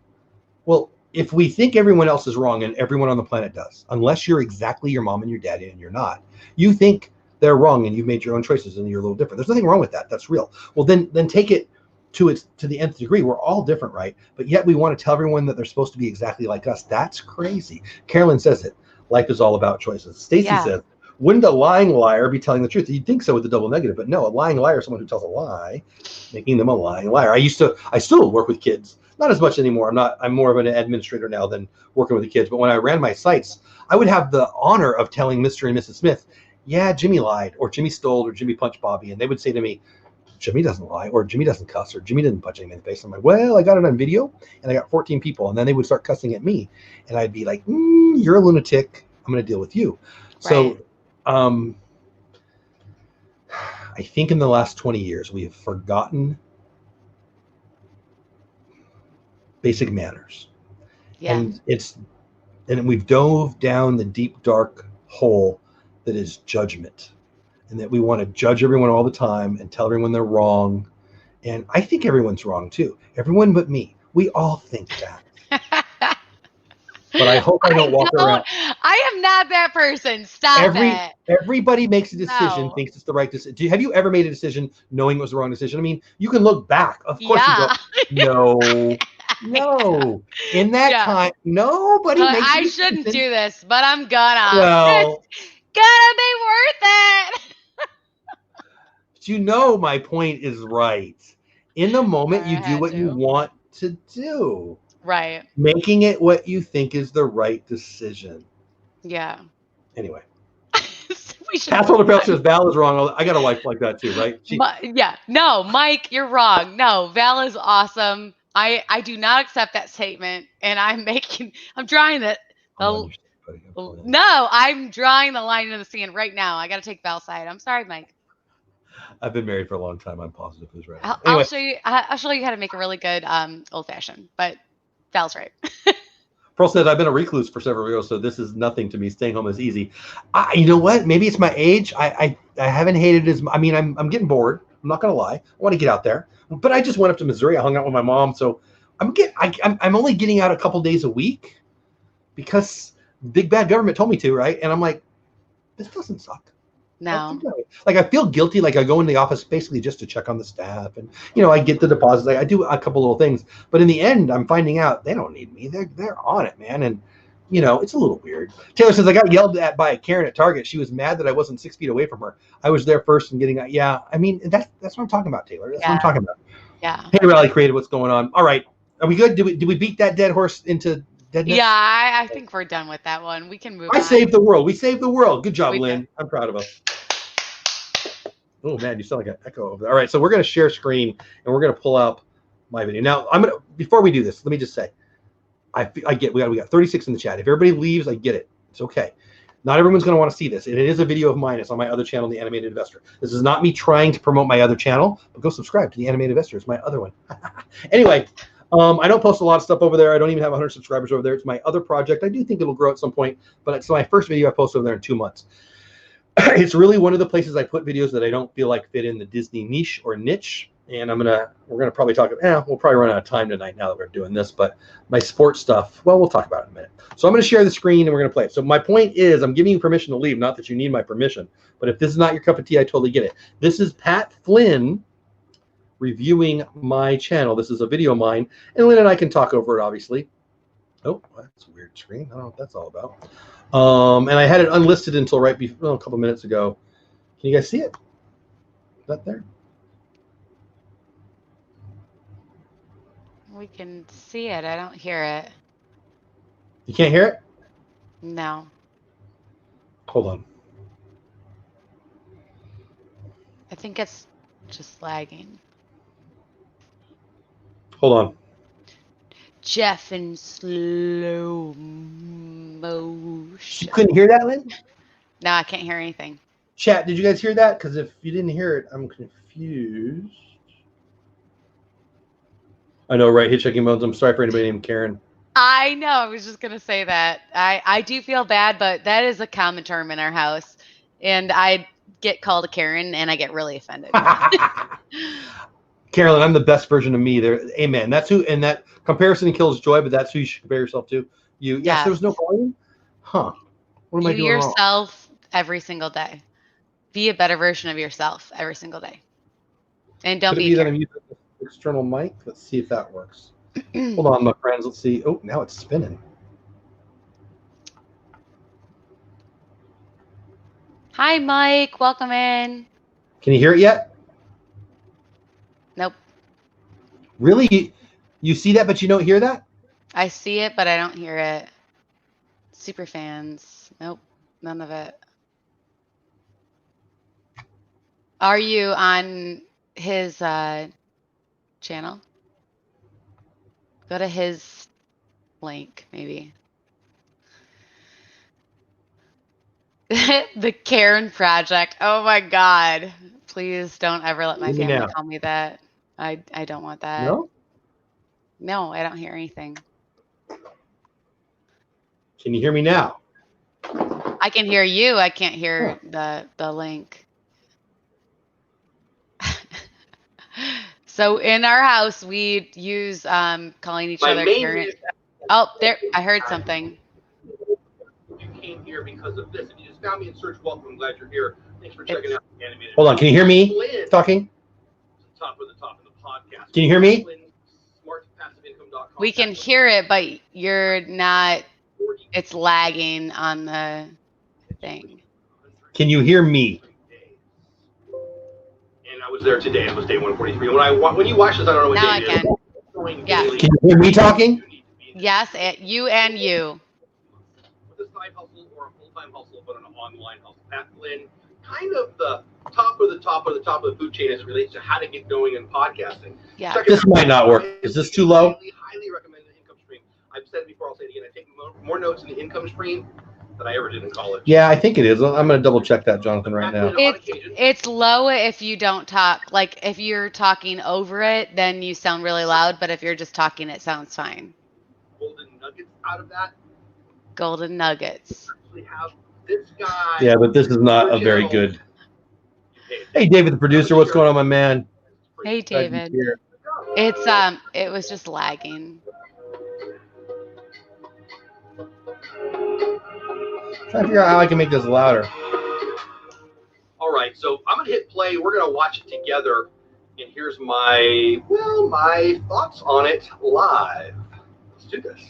Well, if we think everyone else is wrong, and everyone on the planet does, unless you're exactly your mom and your daddy and you're not, you think they're wrong and you made your own choices and you're a little different. There's nothing wrong with that. That's real. Well, then take it to the nth degree. We're all different, right? But yet we want to tell everyone that they're supposed to be exactly like us. That's crazy. Carolyn says it. Life is all about choices. Stacy says, wouldn't a lying liar be telling the truth? You'd think so with the double negative, but no, a lying liar is someone who tells a lie, making them a lying liar. I still work with kids. Not as much anymore. I'm more of an administrator now than working with the kids. But when I ran my sites, I would have the honor of telling Mr. and Mrs. Smith, yeah, Jimmy lied, or Jimmy stole, or Jimmy punched Bobby. And they would say to me, Jimmy doesn't lie, or Jimmy doesn't cuss, or Jimmy didn't punch anyone in the face. I'm like, well, I got it on video, and I got 14 people. And then they would start cussing at me. And I'd be like, you're a lunatic. I'm going to deal with you. Right. So I think in the last 20 years, we have forgotten basic manners. Yeah. And we've dove down the deep, dark hole that is judgment, and that we want to judge everyone all the time and tell everyone they're wrong. And I think everyone's wrong too. Everyone but me. We all think that. But I hope I don't walk around. I am not that person. Stop it. Everybody makes a decision, thinks it's the right decision. Have you ever made a decision knowing it was the wrong decision? I mean, you can look back. Of course you go, no. In that time, nobody makes I shouldn't do this, but I'm gonna. Well, it's gonna be worth it. But you know my point is right. In the moment, you do what you want to do. Right. Making it what you think is the right decision. Yeah. Anyway. Passport Pelt says Val is wrong. I got a wife like that too, right? No, Mike, you're wrong. No, Val is awesome. I do not accept that statement, and I'm drawing the no, I'm drawing the line in the sand right now. I got to take Val's side. I'm sorry, Mike. I've been married for a long time. I'm positive who's right. I'll show you. I'll show you how to make a really good old fashioned. But Val's right. Pearl says, I've been a recluse for several years, so this is nothing to me. Staying home is easy. You know what? Maybe it's my age. I haven't hated it as. I mean, I'm getting bored. I'm not gonna lie. I want to get out there, but I just went up to Missouri. I hung out with my mom, so I'm only getting out a couple days a week because big bad government told me to, right? And I'm like, this doesn't suck. No. Like I feel guilty. Like I go in the office basically just to check on the staff, and I get the deposits. I do a couple little things, but in the end, I'm finding out they don't need me. They're on it, man. And it's a little weird. Taylor says I got yelled at by a Karen at Target. She was mad that I wasn't 6 feet away from her. I was there first and getting out. Yeah, I mean that's what I'm talking about, Taylor. That's what I'm talking about. Yeah. Hey, Rally Creative, what's going on? All right, are we good? Did we beat that dead horse into deadness? Yeah, I think we're done with that one. We can move on. I saved the world. We saved the world. Good job, Lynn. I'm proud of us. Oh man, you sound like an echo over there. All right, so we're going to share screen and we're going to pull up my video. Now, before we do this, let me just say, I get we got 36 in the chat. If everybody leaves, I get it. It's okay. Not everyone's going to want to see this. And it is a video of mine. It's on my other channel, The Animated Investor. This is not me trying to promote my other channel, but go subscribe to The Animated Investor. It's my other one. Anyway, I don't post a lot of stuff over there. I don't even have 100 subscribers over there. It's my other project. I do think it'll grow at some point, but it's my first video I post over there in 2 months. It's really one of the places I put videos that I don't feel like fit in the Disney niche or niche. And we're gonna probably talk. We'll probably run out of time tonight now that we're doing this. But my sports stuff, well, we'll talk about it in a minute. So I'm gonna share the screen and we're gonna play it. So my point is, I'm giving you permission to leave. Not that you need my permission, but if this is not your cup of tea, I totally get it. This is Pat Flynn reviewing my channel. This is a video of mine, and Lynn and I can talk over it, obviously. Oh, that's a weird screen. I don't know what that's all about. And I had it unlisted until right before a couple minutes ago. Can you guys see it? Is that there? We can see it. I don't hear it. You can't hear it? No. Hold on. I think it's just lagging. Hold on. Jeff in slow motion. You couldn't hear that, Lynn? No, I can't hear anything. Chat, did you guys hear that? Because if you didn't hear it, I'm confused. I know, right? Hitchhiking modes. I'm sorry for anybody named Karen. I know. I was just going to say that. I do feel bad, but that is a common term in our house. And I get called a Karen, and I get really offended. Carolyn, I'm the best version of me. There, amen. That's who, and that comparison kills joy, but that's who you should compare yourself to. You, yes, there was no volume? Huh. What am I doing yourself wrong? Every single day. Be a better version of yourself every single day. And don't Could it be be that I'm using an external mic? Let's see if that works. Hold on, my friends. Let's see. Oh, now it's spinning. Hi, Mike. Welcome in. Can you hear it yet? Nope. Really? You see that, but you don't hear that? I see it, but I don't hear it. Super fans. Nope. None of it. Are you on his channel? Go to his link, maybe. The Karen Project. Oh my God. Please don't ever let my family call me that. I don't want that. No? No, I don't hear anything. Can you hear me now? I can hear you. I can't hear the link. So in our house, we use calling each other Karen. Oh, there! I heard something. You came here because of this. If you just found me and searched welcome, I'm glad you're here. Thanks for checking out the animated. Hold on, can you hear me talking? Top of the podcast. Can you hear me? We can hear it, but you're not. It's lagging on the thing. Can you hear me? And I was there today. It was day 143. When you watch this, I don't know what now day I can. Yeah. Can you hear me talking? Yes, you and you. With a side hustle or a full-time hustle, but an online hustle. Pat Lynn, kind of the top of the food chain as it relates to how to get going in podcasting. Yeah. This might not work. Is this too low? Highly recommend the income stream. I've said it before. I'll say it again. I take more notes in the income stream than I ever did in college. Yeah, I think it is. I'm going to double check that, Jonathan, right now. It's low if you don't talk. Like if you're talking over it, then you sound really loud. But if you're just talking, it sounds fine. Golden nuggets out of that. Golden nuggets. We have this guy. Yeah, but this is not a very good. Hey, David, the producer. What's going on, my man? Hey, David. It's it was just lagging. Trying to figure out how I can make this louder. All right, so I'm gonna hit play. We're gonna watch it together, and here's my thoughts on it live. Let's do this.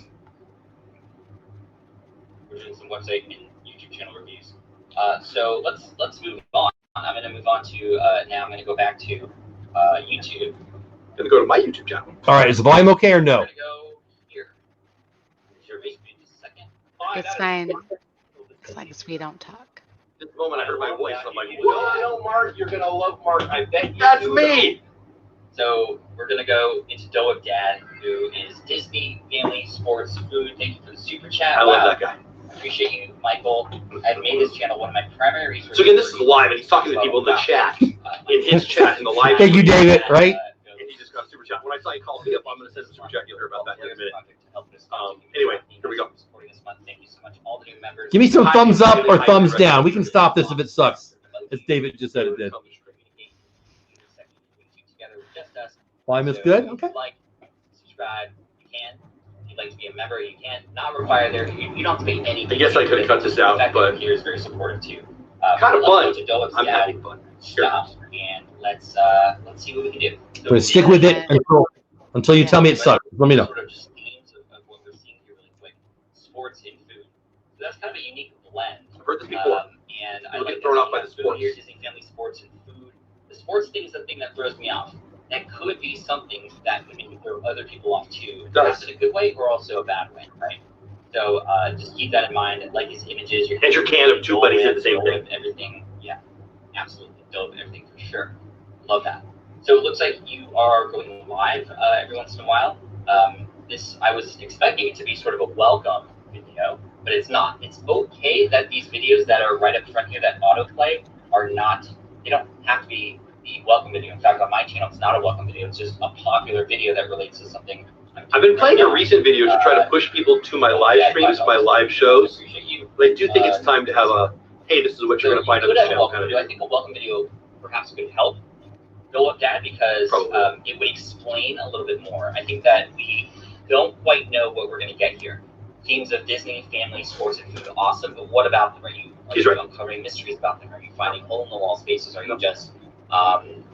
We're doing some website and YouTube channel reviews. So let's move on. I'm gonna move on to now. I'm gonna go back to YouTube. I'm gonna go to my YouTube channel. All right, is the volume okay or no? I'm gonna go here. Just a second. It's fine. As long as we don't talk. This moment I heard my voice. I'm like, well, Mark, you're gonna love Mark. I bet you. That's me. So we're gonna go into Dole Whip Dad, who is Disney Family Sports Food. Thank you for the super chat. I love that guy. Appreciate you, Michael. I've made this channel one of my primary resources. So again, this is live, and he's talking to people in the chat, in his chat, in the live. Thank you, David. Right? And he just got a super chat. When I saw you call me up, I'm gonna send a super chat. You'll hear about that in a minute. Anyway, here we go. Thank you so much, all the new members. Give me some thumbs up or thumbs down. We can stop this if it sucks, as David just said it did. Volume is good. Okay. Like, subscribe. You can. If you'd like to be a member, you can. Not required there. You don't have to pay anything. I guess I could cut this out, but here is very supportive too. Kind of fun. I'm having fun. Stop and let's see what we can do. So I'm gonna stick with it until you tell me it sucks. Let me know. Sort of just themes of what we're seeing here really quick. Sports and food. So that's kind of a unique blend. I've heard this before. And I like get thrown off by the sports. Here, Disney Family Sports and food. The sports thing is the thing that throws me off. That could be something that could maybe throw other people off too. Perhaps in a good way or also a bad way, right? So just keep that in mind. Like these images, your can of TubeBuddy said the same thing. Everything, yeah, absolutely. Dole everything for sure. Love that. So it looks like you are going live every once in a while. This I was expecting it to be sort of a welcome video, but it's not. It's okay that these videos that are right up front here that autoplay are not. They don't have to be the welcome video. In fact, on my channel, it's not a welcome video. It's just a popular video that relates to something. I've been playing a recent video to try to push people to my live streams, my live shows. But I do think it's time to have a, hey, this is what you're going to find on the channel kind of I think a welcome video perhaps could help Dole Whip Dad because it would explain a little bit more. I think that we don't quite know what we're going to get here. themes of Disney, family, sports, and food, awesome. But what about them? Are you uncovering mysteries about them? Are you finding hole-in-the-wall spaces? Are you just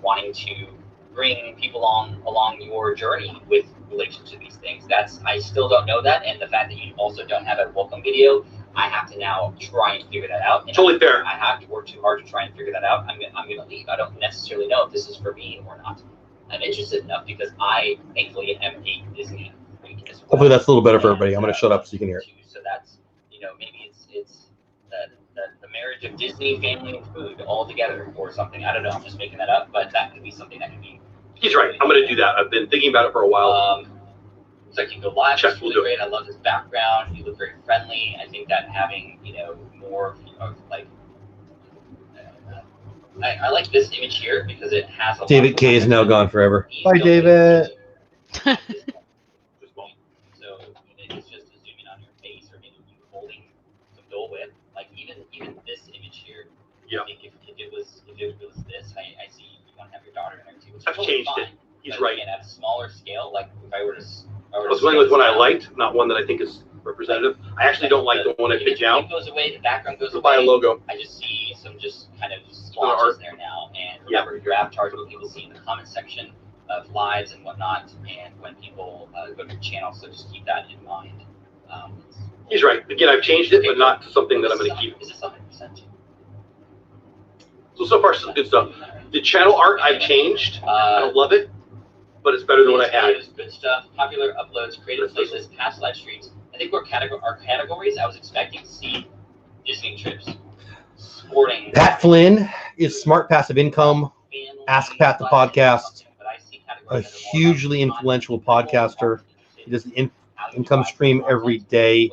wanting to bring people along your journey with relation to these things? I still don't know that, and the fact that you also don't have a welcome video, I have to now try and figure that out. Totally fair. I have to work too hard to try and figure that out. I'm gonna leave. I don't necessarily know if this is for me or not. I'm interested enough because I thankfully am a Disney freak as well. Hopefully that's a little better for everybody. I'm going to shut up so you can hear it. So that's, maybe it's the marriage of Disney, family, and food all together or something. I don't know. I'm just making that up, but that could be something that could be. He's right. I'm going to do that. I've been thinking about it for a while. It's like you go live. It's really great. I love his background. You look very friendly. I think that having more of like. I like this image here because it has a David K is now gone forever. Bye, David. So it's just to zoom in on your face or maybe you holding some Dole Whip. Like even this image here. Yeah. I think if it was this, I see you want to have your daughter in there too. I've changed it. He's right. Again, at a smaller scale, like if I were to. I was going with one I liked, not one that I think is representative. I actually don't like the one I picked out. It goes away, the background goes away. Buy a logo. I just see some just kind of splotches there now. And remember, your avatar is what people see in the comment section of lives and whatnot, and when people go to your channel. So just keep that in mind. He's right. Again, I've changed it, but not to something that I'm going to keep. Is this 100%? So far, some good stuff. The channel art I've changed. I don't love it, but it's better than what I had. Good stuff. Popular uploads, creative playlists, past live streams. I think our categories. I was expecting to see Disney trips, sporting. Pat Flynn is Smart Passive Income. Ask Pat the podcast. A hugely influential podcaster. He does an income stream every day.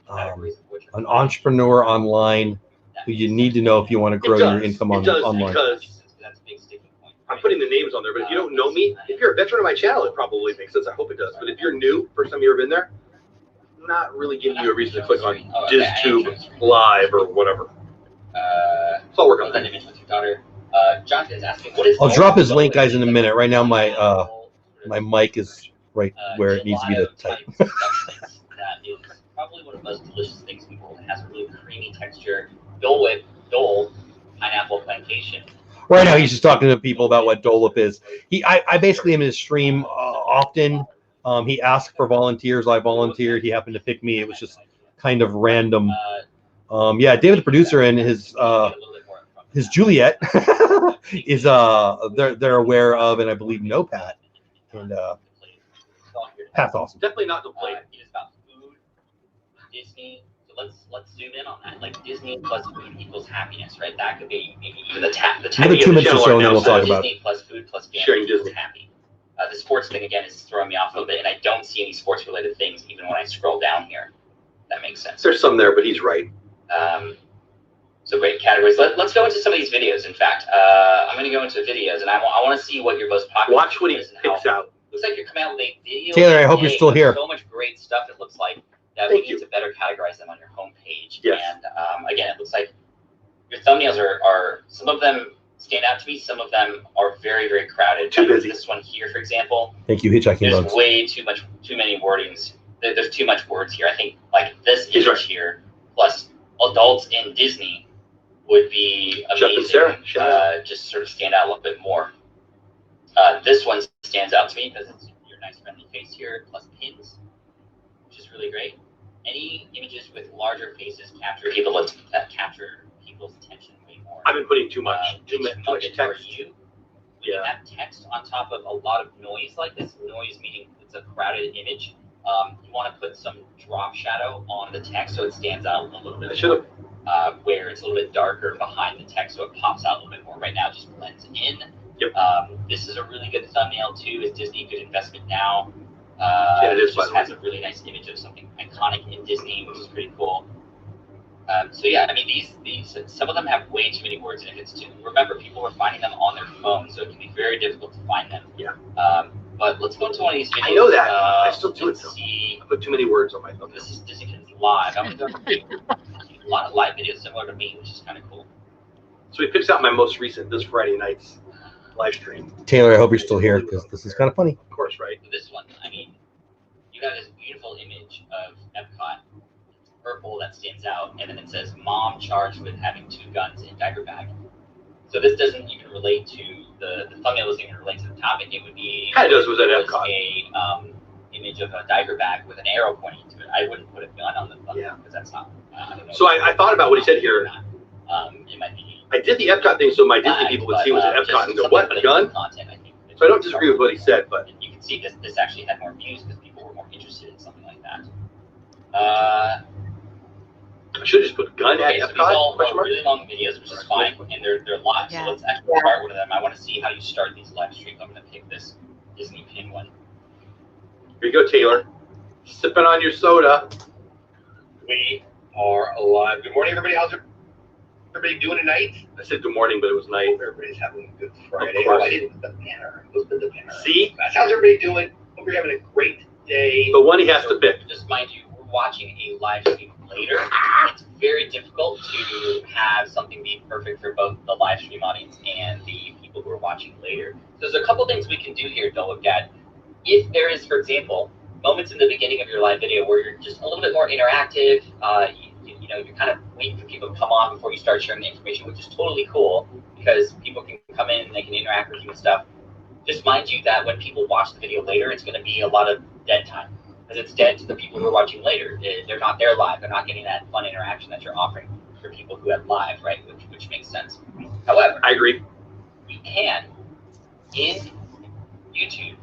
An entrepreneur online who you need to know if you want to grow your income online. I'm putting the names on there, but if you don't know me, if you're a veteran of my channel, it probably makes sense. I hope it does. But if you're new, first time you've ever been there, not really giving you a reason to click on DizTube Live or whatever. So I'll work on that. Jonathan is asking, what is I'll drop his link, guys, in a minute. Right now, my mic is right where it needs to be to type. That is probably one of the most delicious things in the world. It has a really creamy texture. Dole Whip, pineapple plantation. Right now, he's just talking to people about what Dole Whip is. I basically am in his stream often. He asked for volunteers. I volunteered. He happened to pick me. It was just kind of random. Yeah, David, the producer, and his Juliet is they're aware of, and I believe know Pat. And Pat's awesome. Definitely not the plate. It is about food, Disney. So let's zoom in on that. Like Disney plus food equals happiness, right? That could be maybe even the Another 2 minutes or so, and then we'll talk about Disney plus food plus family sharing Disney. Happy. The sports thing again is throwing me off a little bit, and I don't see any sports related things even when I scroll down here. That makes sense. There's some there, but he's right. So great categories. Let's go into some of these videos. In fact, I'm going to go into videos, and I want to see what your most popular. Watch what he picks out. Looks like you're coming out with a video. Taylor, I hope you're still here. So much great stuff. It looks like that we need to better categorize them on your homepage. Yes. And again, it looks like your thumbnails are some of them stand out to me. Some of them are very, very crowded. Too busy. This one here, for example. Thank you, Hitchhiking There's Bugs. way too many wordings. There's too much words here. I think like this image here plus adults in Disney would be amazing. Just sort of stand out a little bit more. This one stands out to me because it's your nice friendly face here plus pins, which is really great. Any images with larger faces capture people's attention way more. I've been putting too much text. You have text on top of a lot of noise like this. Noise meaning it's a crowded image. You want to put some drop shadow on the text so it stands out a little bit more. Where it's a little bit darker behind the text so it pops out a little bit more. Right now it just blends in. Yep. This is a really good thumbnail too. Is Disney a good investment now? Yeah, it is. It just has a really nice image of something iconic in Disney, which is pretty cool. So yeah, I mean these some of them have way too many words, and if it's too, remember people are finding them on their phone, so it can be very difficult to find them. Yeah. But let's go into one of these videos. I know that. I still do it. See. I put too many words on my phone. This is Disney Kids Live. I'm gonna do a lot of live videos similar to me, which is kind of cool. So he picks out my most recent this Friday night's live stream. Taylor, I hope you're still here because this is kind of funny. Of course, right? This one, I mean, you put out this beautiful image of Epcot, purple that stands out, and then it says "Mom charged with having 2 guns in diaper bag." So this doesn't even relate to the thumbnail. Doesn't even relate to the topic. It would be a image of a diaper bag with an arrow pointing to it. I wouldn't put a gun on the thumbnail because that's not. I don't know. So I thought about what he said here. It might be. I did the Epcot thing so my Disney people would see what's at Epcot and go, "What, gun?" Content, I think. So I don't disagree with what he said, but you can see this actually had more views because people were more interested in something like that. I should just put gun at Epcot. So these all really long videos, which is fine, and they're live. Yeah. So let's actually start one of them. I want to see how you start these live streams. I'm going to pick this Disney pin one. Here you go, Taylor. Sipping on your soda. We are alive. Good morning, everybody. How's everybody doing tonight? I said good morning, but it was night. Hope everybody's having a good Friday. Oh, I didn't put the banner. Let's put the banner. See? How's everybody doing? Hope you're having a great day. The one he has to pick. Just mind you, we're watching a live stream later. It's very difficult to have something be perfect for both the live stream audience and the people who are watching later. So there's a couple things we can do here, Dole Whip Dad. If there is, for example, moments in the beginning of your live video where you're just a little bit more interactive, you know, you're kind of waiting for people to come on before you start sharing the information, which is totally cool because people can come in and they can interact with you and stuff. Just mind you that when people watch the video later, it's going to be a lot of dead time because it's dead to the people who are watching later. They're not there live. They're not getting that fun interaction that you're offering for people who have live, right? Which makes sense. However, I agree. You can, in YouTube,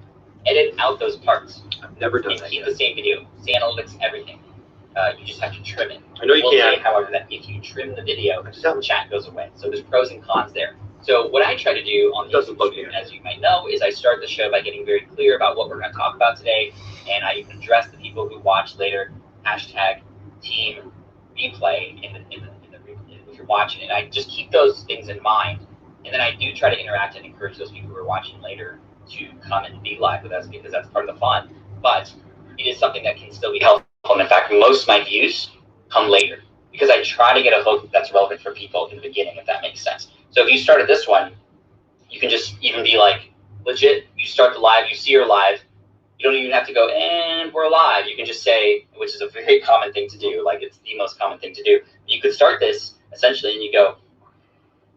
edit out those parts. I've never done that. Keep the same video, the analytics, everything. You just have to trim it. I know you can. Say, however, that if you trim the video, the chat goes away. So there's pros and cons there. So what I try to do on the stream, as you might know, is I start the show by getting very clear about what we're going to talk about today, and I even address the people who watch later. Hashtag team replay if you're watching it. I just keep those things in mind, and then I do try to interact and encourage those people who are watching later to come and be live with us because that's part of the fun. But it is something that can still be helpful. And in fact, most of my views come later because I try to get a hook that's relevant for people in the beginning, if that makes sense. So if you started this one, you can just even be like, legit, you start the live, you see you're live. You don't even have to go, and we're live. You can just say, which is a very common thing to do. Like, it's the most common thing to do. You could start this, essentially, and you go,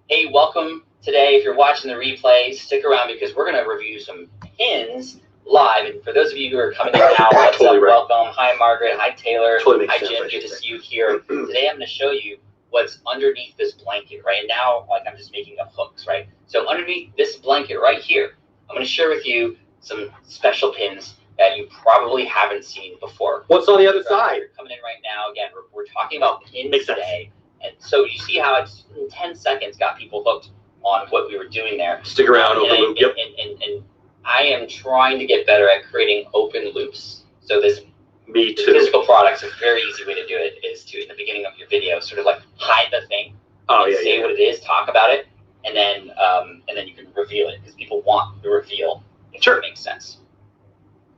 hey, welcome today. If you're watching the replay, stick around because we're going to review some pins live. And for those of you who are coming in now, what's up? Welcome. Hi, Margaret. Hi, Taylor. Hi, Jim. Good to see you here. Today, I'm going to show you what's underneath this blanket, right? And now, like, I'm just making up hooks, right? So underneath this blanket right here, I'm going to share with you some special pins that you probably haven't seen before. What's on the other side? You're coming in right now. Again, we're talking about pins today. And so you see how it's in 10 seconds got people hooked on what we were doing there. Stick around, open loop. Yep. And I am trying to get better at creating open loops. So this physical products, a very easy way to do it is to, in the beginning of your video, sort of like hide the thing. Say what it is, talk about it, and then you can reveal it because people want the reveal. If it makes sense.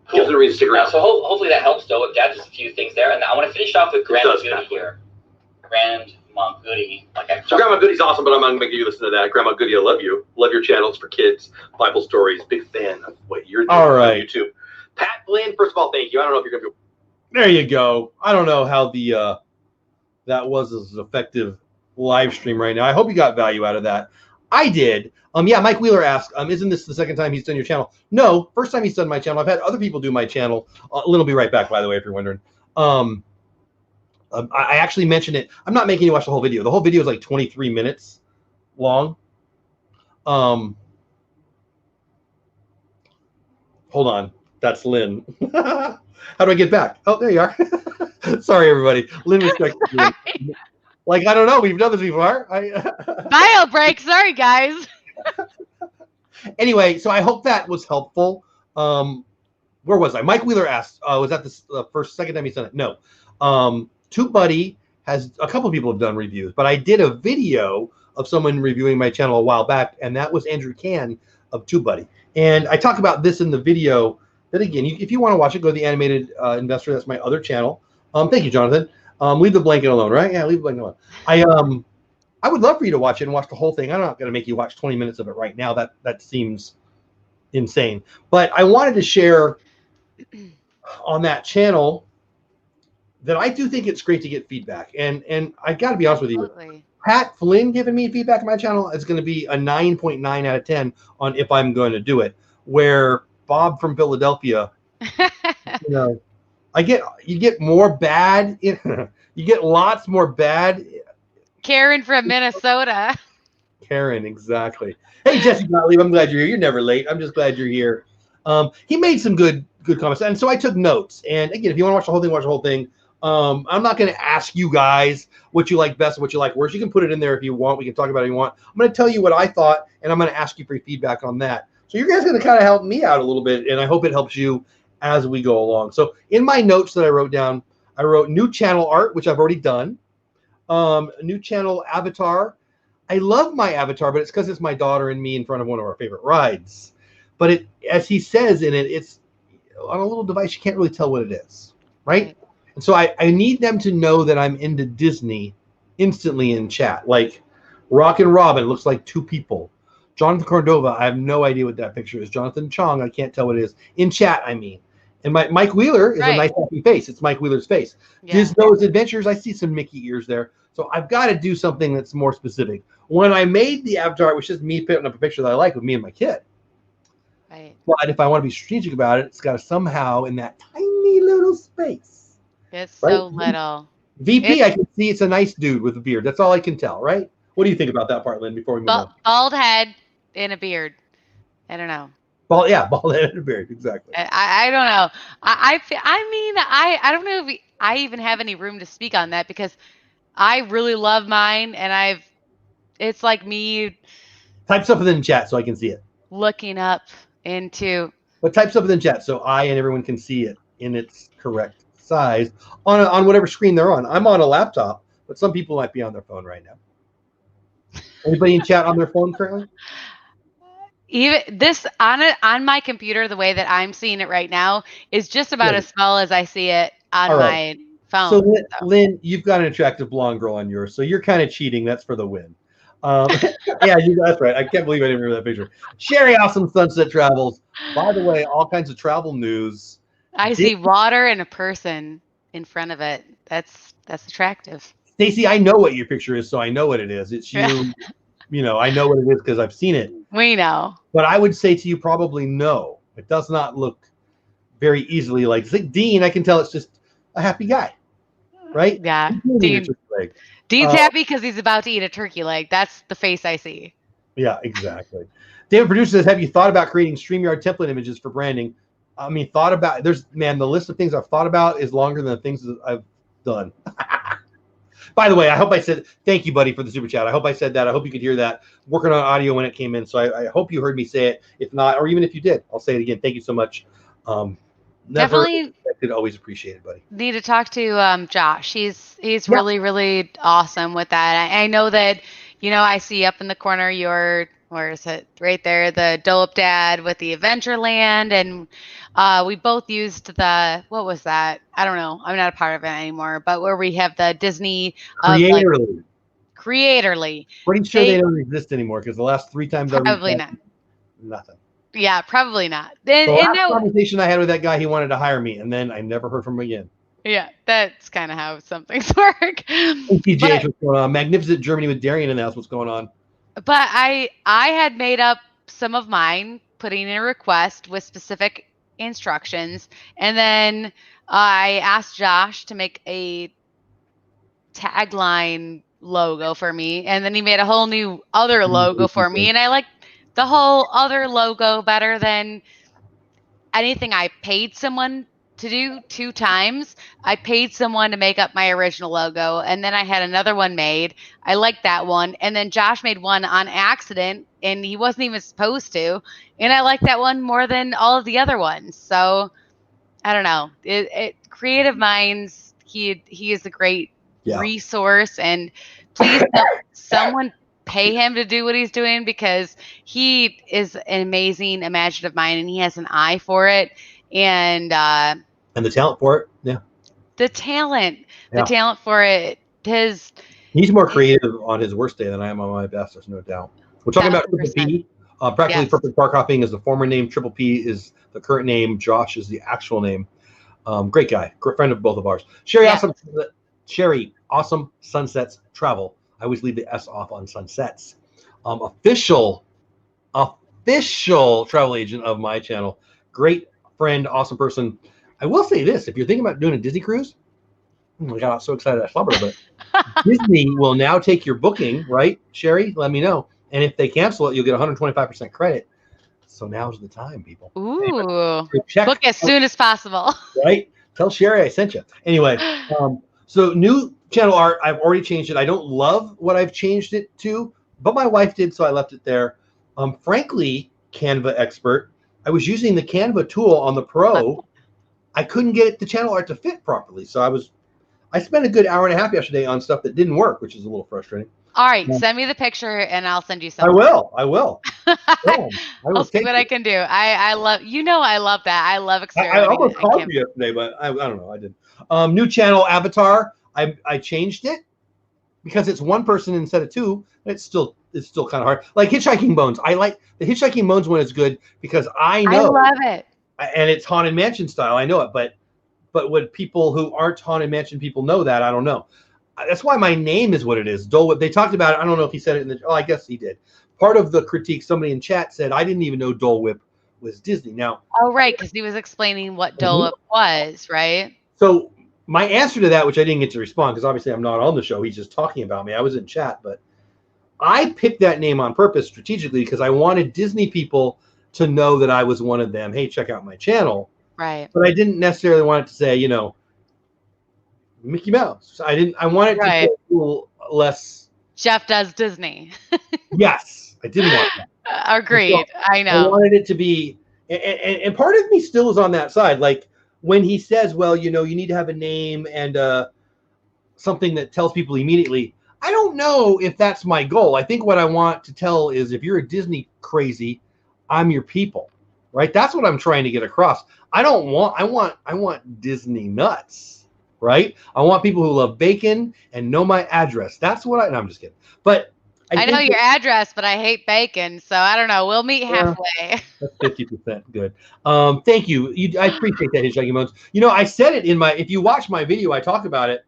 Cool. Gives them a reason to stick around. So hopefully that helps, though. Dad, just a few things there, and I want to finish off with Grandma Goody here. Grandma Goody, so Grandma Goody's awesome, but I'm not making you listen to that. Grandma Goody, I love you. Love your channels for kids, Bible stories. Big fan of what you're doing on YouTube. Pat Lynn, first of all, thank you. I don't know if you're going to be. There you go. I don't know how the that was as effective live stream right now. I hope you got value out of that. I did. Yeah, Mike Wheeler asked, isn't this the second time he's done your channel? No, first time he's done my channel. I've had other people do my channel. Lynn will be right back, by the way, if you're wondering. I actually mentioned it. I'm not making you watch the whole video. The whole video is like 23 minutes long. Hold on. That's Lynn. How do I get back? Oh, there you are. Sorry, everybody. Lynn was texting me. Like, I don't know. We've done this before. Bio break. Sorry, guys. Anyway, so I hope that was helpful. Where was I? Mike Wheeler asked, was that the second time he's done it? No. TubeBuddy has, a couple of people have done reviews, but I did a video of someone reviewing my channel a while back, and that was Andrew Can of TubeBuddy. And I talk about this in the video. That again, if you want to watch it, go to the Animated Investor. That's my other channel. Thank you, Jonathan. Leave the blanket alone, right? Yeah, leave the blanket alone. I would love for you to watch it and watch the whole thing. I'm not going to make you watch 20 minutes of it right now. That seems insane. But I wanted to share on that channel that I do think it's great to get feedback. And I got to be honest with you, Pat Flynn giving me feedback on my channel is going to be a 9.9 out of 10 on if I'm going to do it. Where Bob from Philadelphia, you get more bad. You get lots more bad. Karen from Minnesota. Karen, exactly. Hey, Jesse Gottlieb, I'm glad you're here. You're never late. I'm just glad you're here. He made some good comments, and so I took notes. And again, if you want to watch the whole thing, watch the whole thing. I'm not going to ask you guys what you like best and what you like worst. You can put it in there if you want. We can talk about it if you want. I'm going to tell you what I thought, and I'm going to ask you for feedback on that. So you guys are going to kind of help me out a little bit, and I hope it helps you as we go along. So in my notes that I wrote down, I wrote new channel art, which I've already done. New channel avatar. I love my avatar, but it's because it's my daughter and me in front of one of our favorite rides. But it, as he says in it, it's on a little device. You can't really tell what it is, right? And so I need them to know that I'm into Disney instantly in chat. Like Rockin' Robin looks like two people. Jonathan Cordova, I have no idea what that picture is. Jonathan Chong, I can't tell what it is. In chat, I mean. And Mike Wheeler is a nice happy face. It's Mike Wheeler's face. Yeah. Disney's Adventures, I see some Mickey ears there. So I've got to do something that's more specific. When I made the avatar, it was just me putting up a picture that I like with me and my kid. Right. But if I want to be strategic about it, it's got to somehow in that tiny little space. It's so little. VP, I can see it's a nice dude with a beard. That's all I can tell, right? What do you think about that part, Lynn, before we move on? Bald head and a beard. I don't know. Bald head and a beard, exactly. I don't know. I don't know if I even have any room to speak on that because I really love mine, and it's like me. Type something in chat so I can see it. Looking up into. But type something in chat so I and everyone can see it in its correct size on whatever screen they're on. I'm on a laptop, but some people might be on their phone right now. Anybody in chat on their phone currently? Even this on my computer, the way that I'm seeing it right now is just about as small as I see it on my phone. So Lynn, you've got an attractive blonde girl on yours, so you're kind of cheating. That's for the win. Yeah, that's right. I can't believe I didn't remember that picture. Sherry Awesome Sunset Travels. By the way, all kinds of travel news. I see water and a person in front of it. That's attractive. Stacy, I know what your picture is, so I know what it is. It's you. I know what it is because I've seen it. We know. But I would say to you probably no. It does not look very easily like Dean. I can tell it's just a happy guy, right? Yeah. Dean's happy because he's about to eat a turkey leg. That's the face I see. Yeah, exactly. David Producer says, have you thought about creating StreamYard template images for branding? I mean, the list of things I've thought about is longer than the things that I've done. By the way, I hope I said, thank you, buddy, for the super chat. I hope I said that. I hope you could hear that. Working on audio when it came in. So I hope you heard me say it. If not, or even if you did, I'll say it again. Thank you so much. Definitely always appreciate it, buddy. Need to talk to Josh. He's really, really awesome with that. I know that, I see up in the corner where is it? Right there, the Dole Whip Dad with the Adventureland, and we both used what was that? I don't know. I'm not a part of it anymore, but where we have the Disney Creatorly. Pretty sure they don't exist anymore because the last 3 times probably not. Nothing. Yeah, probably not. The last conversation I had with that guy, he wanted to hire me, and then I never heard from him again. Yeah, that's kind of how some things work. TJ, what's going on? Magnificent Germany with Darian, and that's what's going on. But I had made up some of mine, putting in a request with specific instructions, and then I asked Josh to make a tagline logo for me, and then he made a whole new other logo for me, and I like the whole other logo better than anything I paid someone to do 2 times. I paid someone to make up my original logo, and then I had another one made. I liked that one, and then Josh made one on accident, and he wasn't even supposed to, and I like that one more than all of the other ones. So I don't know. Creative Minds, he is a great resource, and please someone pay him to do what he's doing because he is an amazing imaginative mind, and he has an eye for it. And the talent for it, yeah. The talent for it. He's more creative on his worst day than I am on my best. There's no doubt. We're talking about Triple P. Practically Perfect Park Hopping is the former name. Triple P is the current name. Josh is the actual name. Great guy, great friend of both of ours. Sherry, awesome sunsets travel. I always leave the S off on sunsets. Official travel agent of my channel. Great friend, awesome person. I will say this: if you're thinking about doing a Disney cruise, I got so excited I slumbered a bit. Disney will now take your booking, right, Sherry? Let me know. And if they cancel it, you'll get 125% credit. So now's the time, people. Ooh. Book as soon as possible. Right? Tell Sherry I sent you. Anyway, so new channel art. I've already changed it. I don't love what I've changed it to, but my wife did, so I left it there. Frankly, Canva expert, I was using the Canva tool on the Pro. I couldn't get the channel art to fit properly, so I spent a good hour and a half yesterday on stuff that didn't work, which is a little frustrating. All right, send me the picture and I'll send you something. I will. I'll see what I can do. I love, I love that. I love experimenting. I almost called you yesterday, but I don't know. I didn't. New channel avatar. I changed it because it's one person instead of two. It's still kind of hard. Like Hitchhiking Bones. I like the Hitchhiking Bones one is good because I know. I love it. And it's Haunted Mansion style. I know it, but would people who aren't Haunted Mansion people know that? I don't know. That's why my name is what it is. Dole Whip. They talked about it. I don't know if he said it in the. Oh, I guess he did. Part of the critique, somebody in chat said, I didn't even know Dole Whip was Disney. Now. Oh, right, because he was explaining what Dole Whip was, right? So my answer to that, which I didn't get to respond, because obviously I'm not on the show. He's just talking about me. I was in chat, but I picked that name on purpose strategically because I wanted Disney people to know that I was one of them. Hey, check out my channel. Right. But I didn't necessarily want it to say, Mickey Mouse. I wanted to be a little less. Jeff does Disney. Yes, I didn't want that. Agreed. So I know. I wanted it to be, and part of me still is on that side. Like when he says, well, you need to have a name and something that tells people immediately. I don't know if that's my goal. I think what I want to tell is if you're a Disney crazy, I'm your people. Right? That's what I'm trying to get across. I want Disney nuts, right? I want people who love bacon and know my address. That's what no, I'm just kidding. But I know your address, but I hate bacon. So I don't know. We'll meet halfway. That's 50% good. Thank you. I appreciate that, Hitchhiking Bones. I said it in if you watch my video, I talk about it.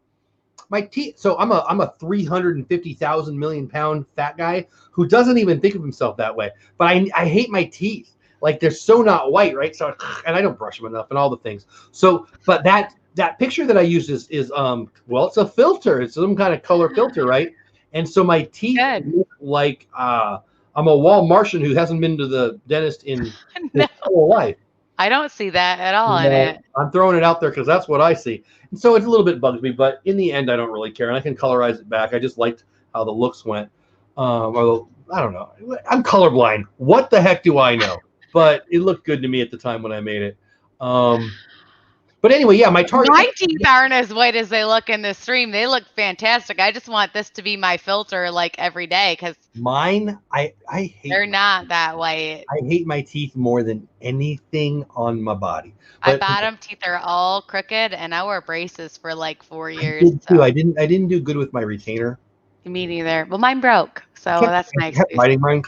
My teeth. So I'm a 350,000 million pound fat guy who doesn't even think of himself that way. But I hate my teeth. Like they're so not white, right? So, and I don't brush them enough and all the things. So, but that picture that I use is it's a filter. It's some kind of color filter, right? And so my teeth look like I'm a wall Martian who hasn't been to the dentist in his whole life. I don't see that at all in it. I'm throwing it out there because that's what I see. And so it's a little bit bugs me, but in the end, I don't really care. And I can colorize it back. I just liked how the looks went. Although, I don't know. I'm colorblind. What the heck do I know? But it looked good to me at the time when I made it. But anyway, yeah, my target. My teeth aren't as white as they look in the stream. They look fantastic. I just want this to be my filter like every day because mine, I hate. They're not that white. I hate my teeth more than anything on my body. My bottom teeth are all crooked, and I wore braces for like 4 years. I did too. I didn't do good with my retainer. Me neither. Well, mine broke, so that's my excuse. Biting mine.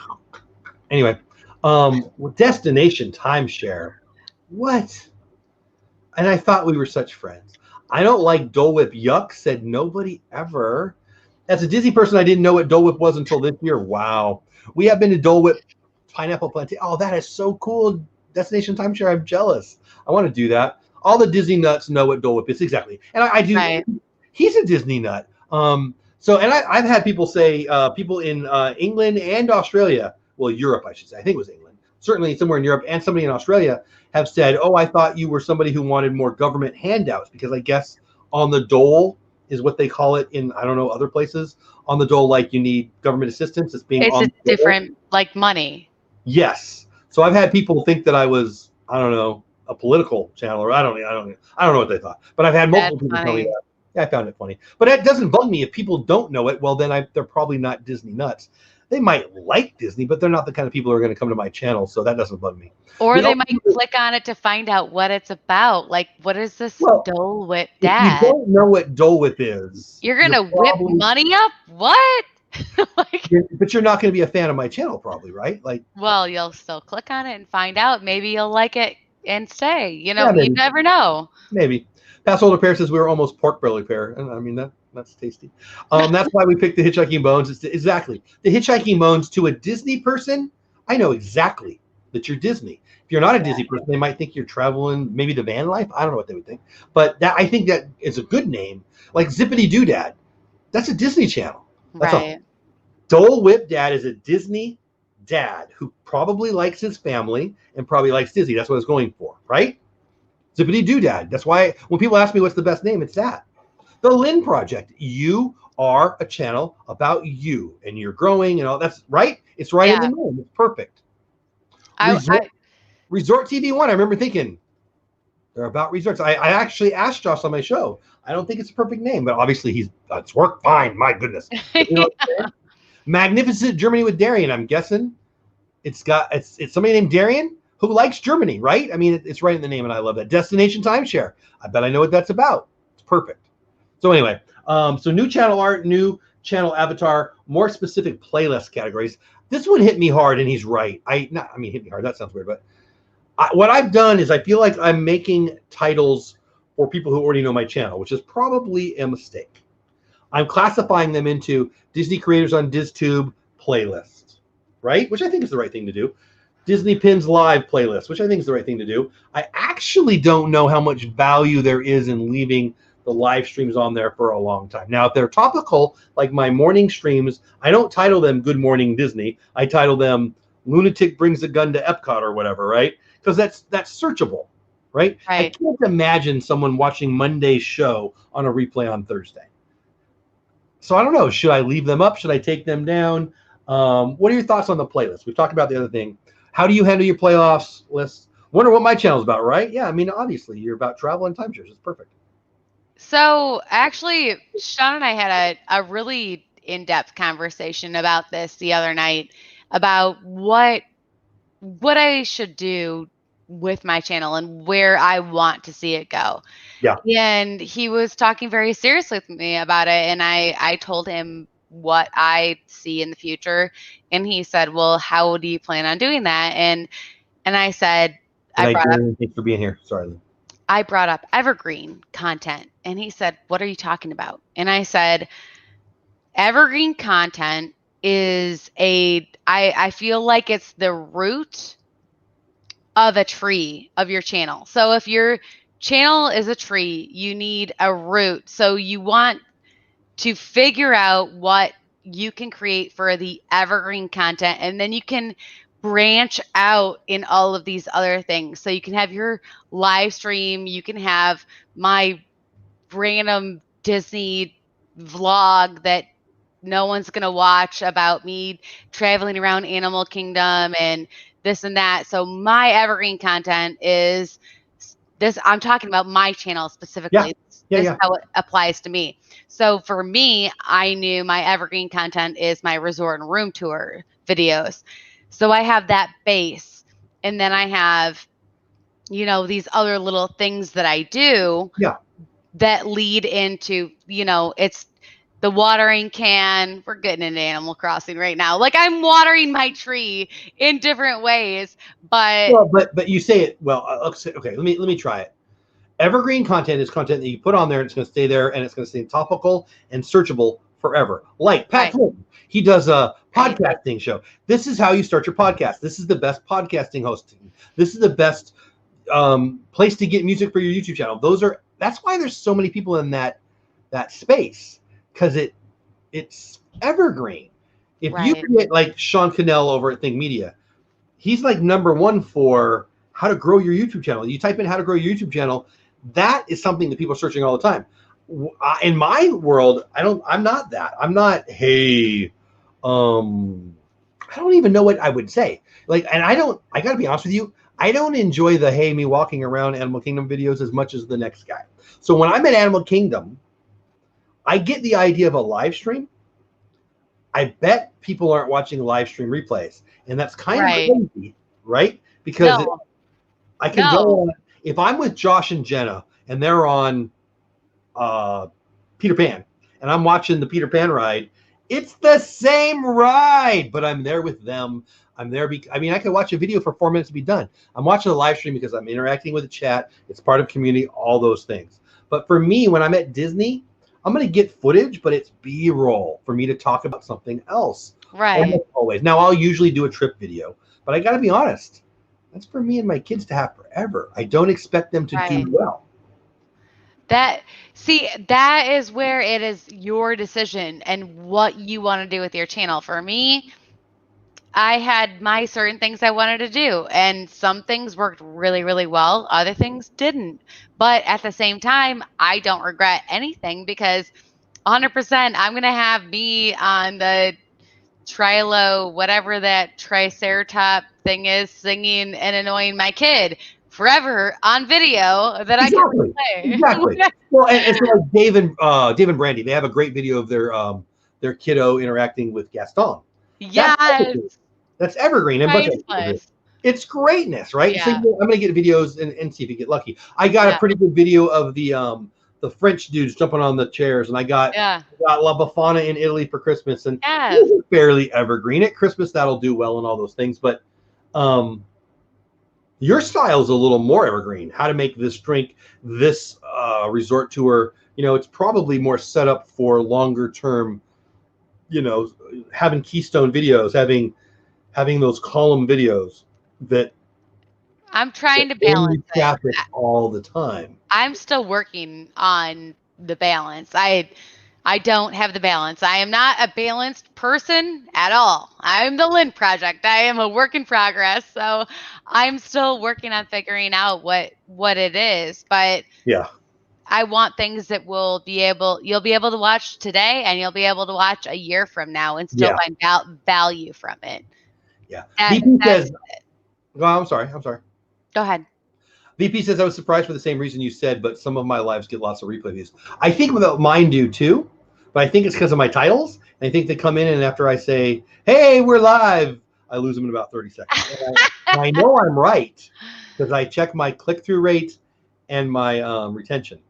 Anyway. Destination timeshare. What? And I thought we were such friends. I don't like Dole Whip. Yuck, said nobody ever. As a Disney person, I didn't know what Dole Whip was until this year. Wow. We have been to Dole Whip Pineapple Plantation. Oh, that is so cool. Destination timeshare. I'm jealous. I want to do that. All the Disney nuts know what Dole Whip is. Exactly. And I do. Right. He's a Disney nut. I've had people say, people in England and Australia, well, Europe, I should say. I think it was England. Certainly somewhere in Europe and somebody in Australia have said, oh, I thought you were somebody who wanted more government handouts because I guess on the dole is what they call it in, I don't know, other places. On the dole, like you need government assistance. It's a different, like money. Yes. So I've had people think that I was, I don't know, a political channel or I don't know what they thought. But I've had multiple people tell me that. Yeah, I found it funny. But that doesn't bug me. If people don't know it, well, then they're probably not Disney nuts. They might like Disney, but they're not the kind of people who are going to come to my channel, so that doesn't bug me. Or they might click on it to find out what it's about. Like, what is this Dole Whip, Dad? If you don't know what Dole Whip is, you're going to whip money up? What? But you're not going to be a fan of my channel, probably, right? Like, well, you'll still click on it and find out. Maybe you'll like it and stay. You maybe. never know. Maybe. Past Older Pair says we were almost pork belly pair, and I mean that's tasty. That's why we picked the Hitchhiking Bones. Exactly the Hitchhiking Bones to a Disney person. I know exactly that you're Disney. If you're not a Disney person, they might think you're traveling, maybe the van life. I don't know what they would think, but I think that is a good name. Like Zippity Doodad, that's a Disney channel. That's right. Dole Whip Dad is a Disney dad who probably likes his family and probably likes Disney. That's what it's going for, right? Zippity Doodad. That's why when people ask me what's the best name, it's that. The Lynn Project. You are a channel about you and you're growing and all. That's right. It's right in the name. It's perfect. Resort TV One. I remember thinking they're about resorts. I actually asked Josh on my show. I don't think it's a perfect name, but obviously it's worked fine. My goodness. Magnificent Germany with Darian. I'm guessing it's somebody named Darian who likes Germany, right? I mean, it's right in the name, and I love that. Destination Timeshare. I bet I know what that's about. It's perfect. So anyway, so new channel art, new channel avatar, more specific playlist categories. This one hit me hard, and he's right. Hit me hard. That sounds weird, but what I've done is I feel like I'm making titles for people who already know my channel, which is probably a mistake. I'm classifying them into Disney Creators on DizTube playlists, right? Which I think is the right thing to do. Disney Pins Live playlist, which I think is the right thing to do. I actually don't know how much value there is in leaving the live streams on there for a long time. Now, if they're topical, like my morning streams, I don't title them Good Morning Disney. I title them Lunatic Brings a Gun to Epcot or whatever, right? Because that's searchable, right? I can't imagine someone watching Monday's show on a replay on Thursday. So I don't know. Should I leave them up? Should I take them down? What are your thoughts on the playlist? We've talked about the other thing. How do you handle your playoffs lists? Wonder what my channel's about, right? Yeah, I mean, obviously, you're about travel and timeshares. It's perfect. So actually, Sean and I had a really in-depth conversation about this the other night about what I should do with my channel and where I want to see it go. Yeah. And he was talking very seriously with me about it. And I told him what I see in the future. And he said, well, how do you plan on doing that? And I said, thanks for being here. Sorry, Lynn. I brought up evergreen content. And he said, what are you talking about? And I said, evergreen content is I feel like it's the root of a tree of your channel. So if your channel is a tree, you need a root. So you want to figure out what you can create for the evergreen content, and then you can branch out in all of these other things. So you can have your live stream, you can have my random Disney vlog that no one's going to watch about me traveling around Animal Kingdom and this and that. So my evergreen content is this. I'm talking about my channel specifically. This is how it applies to me. So for me, I knew my evergreen content is my resort and room tour videos. So I have that base. And then I have, these other little things that I do that lead into, it's the watering can. We're getting into Animal Crossing right now. Like I'm watering my tree in different ways, but but you say it well. Okay, let me try it. Evergreen content is content that you put on there, and it's going to stay there, and it's going to stay topical and searchable forever. Like Pat Clinton, he does a podcasting show. This is how you start your podcast. This is the best podcasting hosting. This is the best place to get music for your YouTube channel. That's why there's so many people in that space, because it's evergreen. If you get like Sean Cannell over at Think Media, he's like #1 for how to grow your YouTube channel. You type in how to grow your YouTube channel. That is something that people are searching all the time. In my world, I'm not that. I'm not, hey, I don't even know what I would say. Like, and I got to be honest with you, I don't enjoy the, hey, me walking around Animal Kingdom videos as much as the next guy. So when I'm at Animal Kingdom, I get the idea of a live stream. I bet people aren't watching live stream replays. And that's kind of crazy, right? Because I can go on, if I'm with Josh and Jenna and they're on Peter Pan and I'm watching the Peter Pan ride It's the same ride, but I'm there with them. I'm there. I could watch a video for 4 minutes to be done. I'm watching a live stream because I'm interacting with the chat. It's part of community, all those things. But for me, when I'm at Disney, I'm going to get footage, but it's B-roll for me to talk about something else. Right. Almost always. Now, I'll usually do a trip video, but I got to be honest. That's for me and my kids to have forever. I don't expect them to do well. That is where it is your decision and what you want to do with your channel. For me, I had my certain things I wanted to do, and some things worked really, really well. Other things didn't. But at the same time, I don't regret anything because 100% I'm going to have me on the Trilo, whatever that triceratop thing is, singing and annoying my kid forever on video that I can play. Exactly. Well, and so like Dave and Brandy, they have a great video of their kiddo interacting with Gaston. Yes. That's evergreen. And it's greatness, right? Yeah. So I'm going to get videos and see if you get lucky. I got a pretty good video of the French dudes jumping on the chairs, and I got La Befana in Italy for Christmas, and it's fairly evergreen. At Christmas, that'll do well and all those things, but your style is a little more evergreen. How to make this drink, this resort tour, it's probably more set up for longer term, having keystone videos, having those column videos that I'm trying to balance traffic all the time. I'm still working on the balance. I don't have the balance. I am not a balanced person at all. I'm the Lynn project. I am a work in progress. So I'm still working on figuring out what it is. But I want things that you'll be able to watch today, and you'll be able to watch a year from now and still find value from it. Yeah. VP says, I'm sorry. Go ahead. VP says, I was surprised for the same reason you said, but some of my lives get lots of replay views. I think mine do too, but I think it's because of my titles. I think they come in, and after I say, hey, we're live, I lose them in about 30 seconds. And I know I'm right because I check my click-through rate and my retention.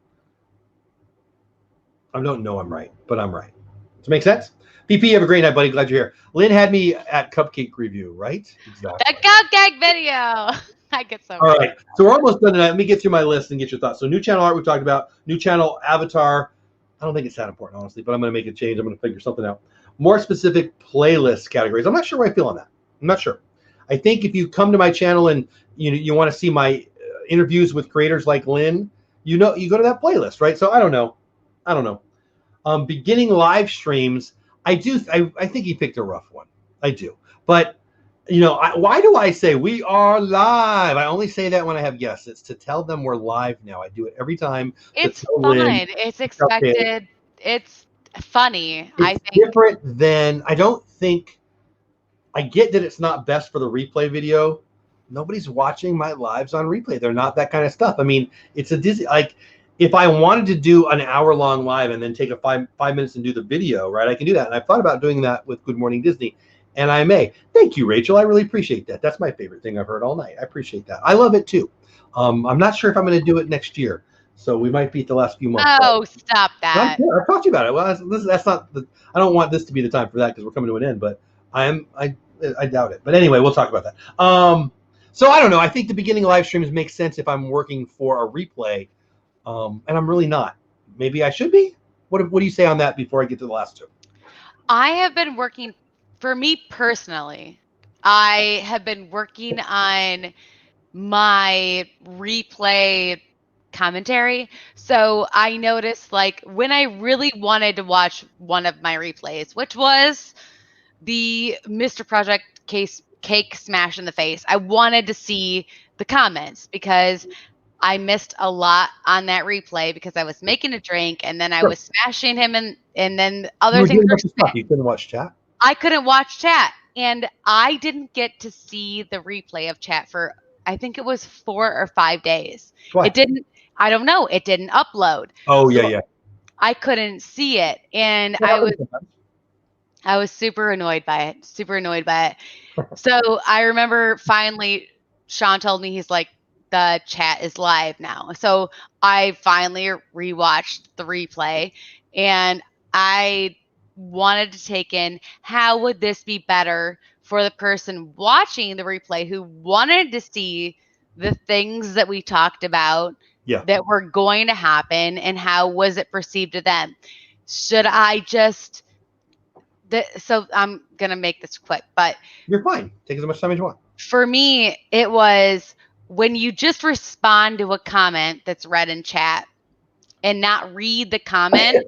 I don't know I'm right, but I'm right. Does it make sense? VP, have a great night, buddy. Glad you're here. Lynn had me at Cupcake Review, right? Exactly. The Cupcake video. I get so. All right, so we're almost done tonight. Let me get through my list and get your thoughts. So new channel art we talked about, new channel avatar. I don't think it's that important, honestly, but I'm going to make a change. I'm going to figure something out. More specific playlist categories. I'm not sure where I feel on that. I'm not sure. I think if you come to my channel and you want to see my interviews with creators like Lynn, you go to that playlist, right? So I don't know. Beginning live streams. I think he picked a rough one. I do, but. Why do I say we are live? I only say that when I have guests. It's to tell them we're live now. I do it every time. It's fun. It's expected. It's funny. I think different than I don't think. I get that it's not best for the replay video. Nobody's watching my lives on replay. They're not that kind of stuff. I mean, it's a Disney. Like, if I wanted to do an hour-long live and then take a five minutes and do the video, right? I can do that. And I've thought about doing that with Good Morning Disney. And I may. Thank you, Rachel. I really appreciate that. That's my favorite thing I've heard all night. I appreciate that. I love it too. I'm not sure if I'm going to do it next year, so we might be at the last few months. Oh, stop that! I've talked to you about it. Well, that's not. I don't want this to be the time for that because we're coming to an end. But I doubt it. But anyway, we'll talk about that. So I don't know. I think the beginning live streams make sense if I'm working for a replay, and I'm really not. Maybe I should be. What do you say on that before I get to the last two? I have been working. For me personally, I have been working on my replay commentary. So I noticed, like, when I really wanted to watch one of my replays, which was the Mr. Project Cake Smash in the Face, I wanted to see the comments because I missed a lot on that replay because I was making a drink and then I was smashing him and then other things were stuff. You couldn't watch chat? I couldn't watch chat, and I didn't get to see the replay of chat for, I think it was 4 or 5 days. Why? It didn't, I don't know. It didn't upload. Oh, so yeah. I couldn't see it. And I was super annoyed by it. So I remember finally Sean told me, he's like, the chat is live now. So I finally rewatched the replay, and I wanted to take in how would this be better for the person watching the replay who wanted to see the things that we talked about that were going to happen, and how was it perceived to them? Should I just so I'm going to make this quick, but you're fine. Take as much time as you want. For me, it was when you just respond to a comment that's read in chat and not read the comment.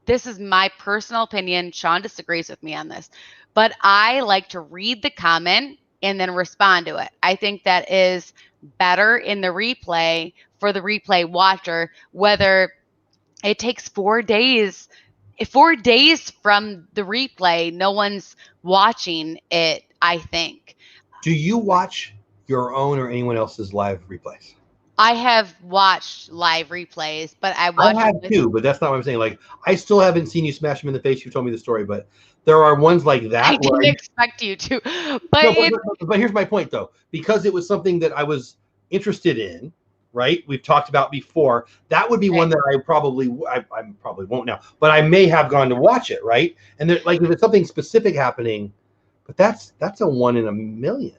This is my personal opinion. Sean disagrees with me on this, but I like to read the comment and then respond to it. I think that is better in the replay for the replay watcher, whether it takes 4 days. 4 days from the replay, no one's watching it, I think. Do you watch your own or anyone else's live replays? I have watched live replays, but I have too, but that's not what I'm saying. Like, I still haven't seen you smash him in the face. You told me the story, but there are ones like that. I didn't expect you to. But here's my point, though. Because it was something that I was interested in, right? We've talked about before. That would be one that I probably won't now, but I may have gone to watch it, right? And there, like, if it's something specific happening, but that's a 1 in a million.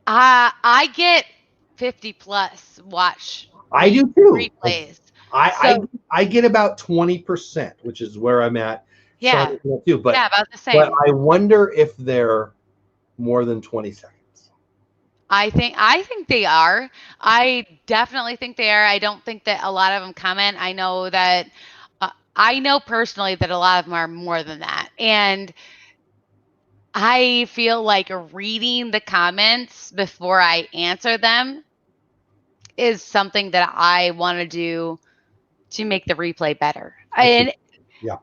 I get 50 plus watch. I do too. Replays. I get about 20%, which is where I'm at. Yeah. Too, but, yeah, about the same. But I wonder if they're more than 20 seconds. I think they are. I definitely think they are. I don't think that a lot of them comment. I know that I know personally that a lot of them are more than that. And I feel like reading the comments before I answer them is something that I want to do to make the replay better. And yeah.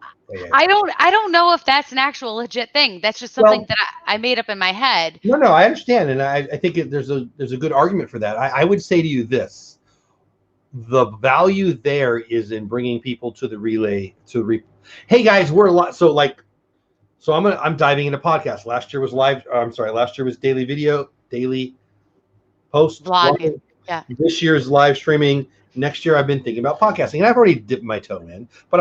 I don't know if that's an actual legit thing. That's just something that I made up in my head. No, I understand, and I think there's a good argument for that. I would say to you this: the value there is in bringing people to the relay Hey guys, we're a lot. So I'm diving into podcasts. Last year was live. Last year was daily video, daily post vlogging. Yeah. This year's live streaming. Next year, I've been thinking about podcasting, and I've already dipped my toe in. But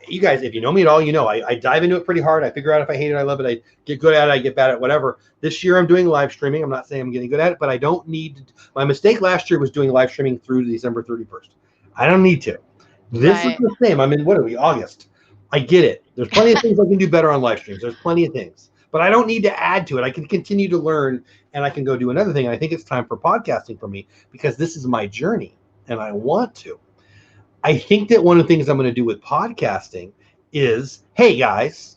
you guys, if you know me at all, I dive into it pretty hard. I figure out if I hate it, I love it. I get good at it, I get bad at it, whatever. This year, I'm doing live streaming. I'm not saying I'm getting good at it, but I don't need to. My mistake last year was doing live streaming through December 31st. I don't need to. This is the same. I'm in, what are we, August? I get it. There's plenty of things I can do better on live streams. There's plenty of things. But I don't need to add to it. I can continue to learn, and I can go do another thing. I think it's time for podcasting for me because this is my journey. And I want to. I think that one of the things I'm going to do with podcasting is, hey guys,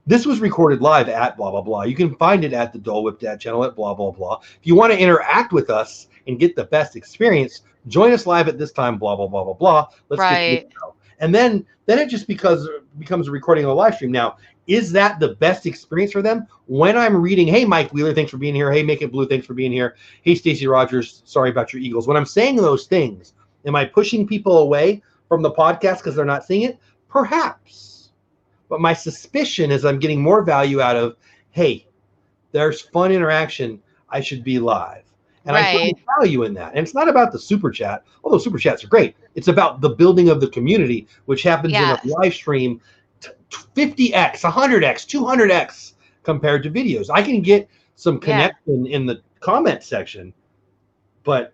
this was recorded live at blah, blah, blah. You can find it at the Dole Whip Dad channel at blah, blah, blah. If you want to interact with us and get the best experience, join us live at this time, blah, blah, blah, blah, blah. Let's get to go. And then it just becomes a recording of a live stream. Now, is that the best experience for them? When I'm reading, hey, Mike Wheeler, thanks for being here. Hey, Make It Blue, thanks for being here. Hey, Stacey Rogers, sorry about your Eagles. When I'm saying those things, am I pushing people away from the podcast because they're not seeing it? Perhaps. But my suspicion is I'm getting more value out of, hey, there's fun interaction. I should be live. And I find value in that. And it's not about the super chat, although super chats are great. It's about the building of the community, which happens in a live stream 50x, 100x, 200x compared to videos. I can get some connection in the comment section, but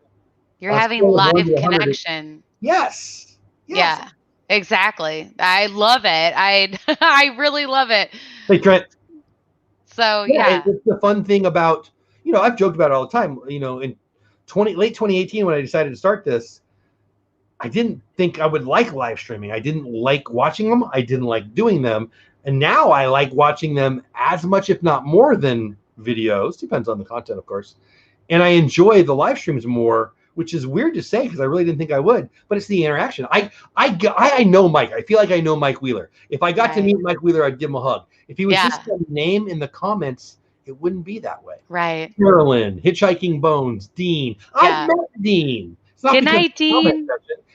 you're having live connection. Yes. Yeah, exactly. I love it. I really love it. Hey, Trent. So it's the fun thing about, I've joked about it all the time. In late 2018, when I decided to start this, I didn't think I would like live streaming. I didn't like watching them. I didn't like doing them. And now I like watching them as much, if not more than videos. Depends on the content, of course. And I enjoy the live streams more, which is weird to say because I really didn't think I would. But it's the interaction. I know Mike. I feel like I know Mike Wheeler. If I got to meet Mike Wheeler, I'd give him a hug. If he was just a name in the comments, it wouldn't be that way. Right. Carolyn, Hitchhiking Bones, Dean. I've met Dean. It's not Good night, Dean.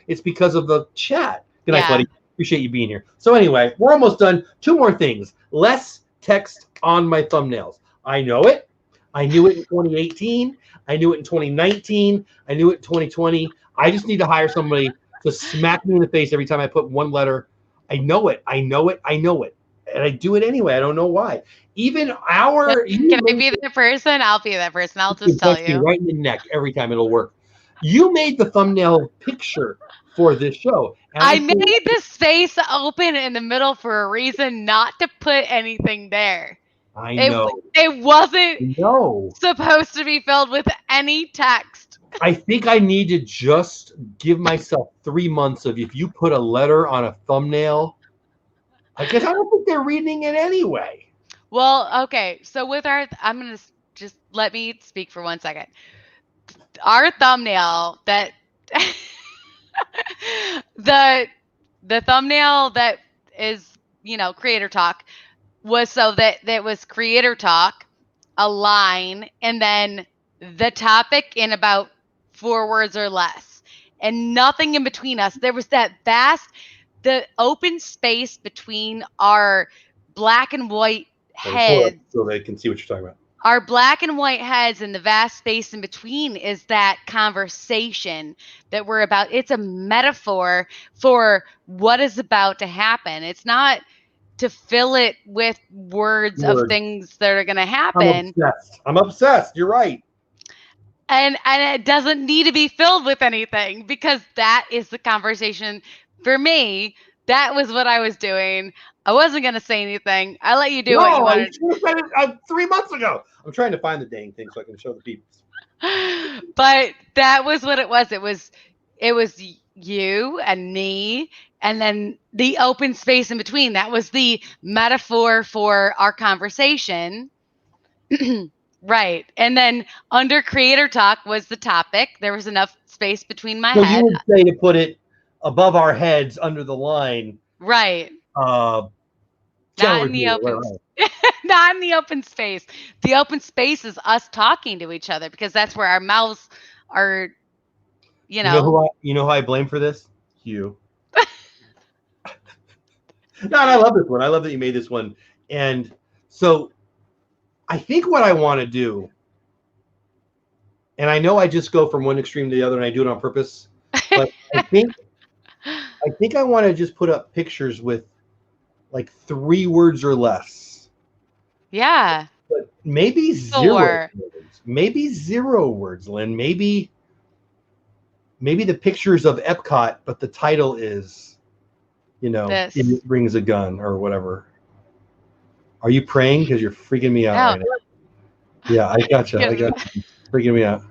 It's because of the chat. Good night, buddy. Appreciate you being here. So anyway, we're almost done. 2 more things. Less text on my thumbnails. I know it. I knew it in 2018. I knew it in 2019. I knew it in 2020. I just need to hire somebody to smack me in the face every time I put one letter. I know it. And I do it anyway. I don't know why. Even our... Can I be that person? I'll be that person. I'll just tell you. Right in the neck every time. It'll work. You made the thumbnail picture for this show. And I made the space open in the middle for a reason, not to put anything there. I know. It wasn't supposed to be filled with any text. I think I need to just give myself 3 months of, if you put a letter on a thumbnail, I guess I don't think they're reading it anyway. Well, okay. So with I'm going to just let me speak for 1 second. Our thumbnail that the thumbnail that is, Creator Talk was so that was Creator Talk, a line, and then the topic in about 4 words or less, and nothing in between us. There was the open space between our black and white heads. So they can see what you're talking about. Our black and white heads and the vast space in between is that conversation that we're about. It's a metaphor for what is about to happen. It's not to fill it with words of things that are going to happen. I'm obsessed. You're right. And it doesn't need to be filled with anything, because that is the conversation. For me, that was what I was doing. I wasn't going to say anything. I let you do what you wanted. No, I should have said it 3 months ago. I'm trying to find the dang thing so I can show the people. But that was what it was. It was you and me, and then the open space in between. That was the metaphor for our conversation. Right. And then under Creator Talk was the topic. There was enough space between my head. So you would say to put it above our heads under the line. Right. Not in the open. Not in the open space. The open space is us talking to each other, because that's where our mouths are, You know who I blame for this? You. No, and I love this one. I love that you made this one. And so I think what I want to do, and I know I just go from one extreme to the other, and I do it on purpose, but I think I want to just put up pictures with like 3 words or less. Yeah. But maybe 0 words. Maybe 0 words, Lynn. Maybe the pictures of Epcot, but the title is, It Brings a Gun or whatever. Are you praying? Because you're freaking me out right now. Yeah, I gotcha. Freaking me out.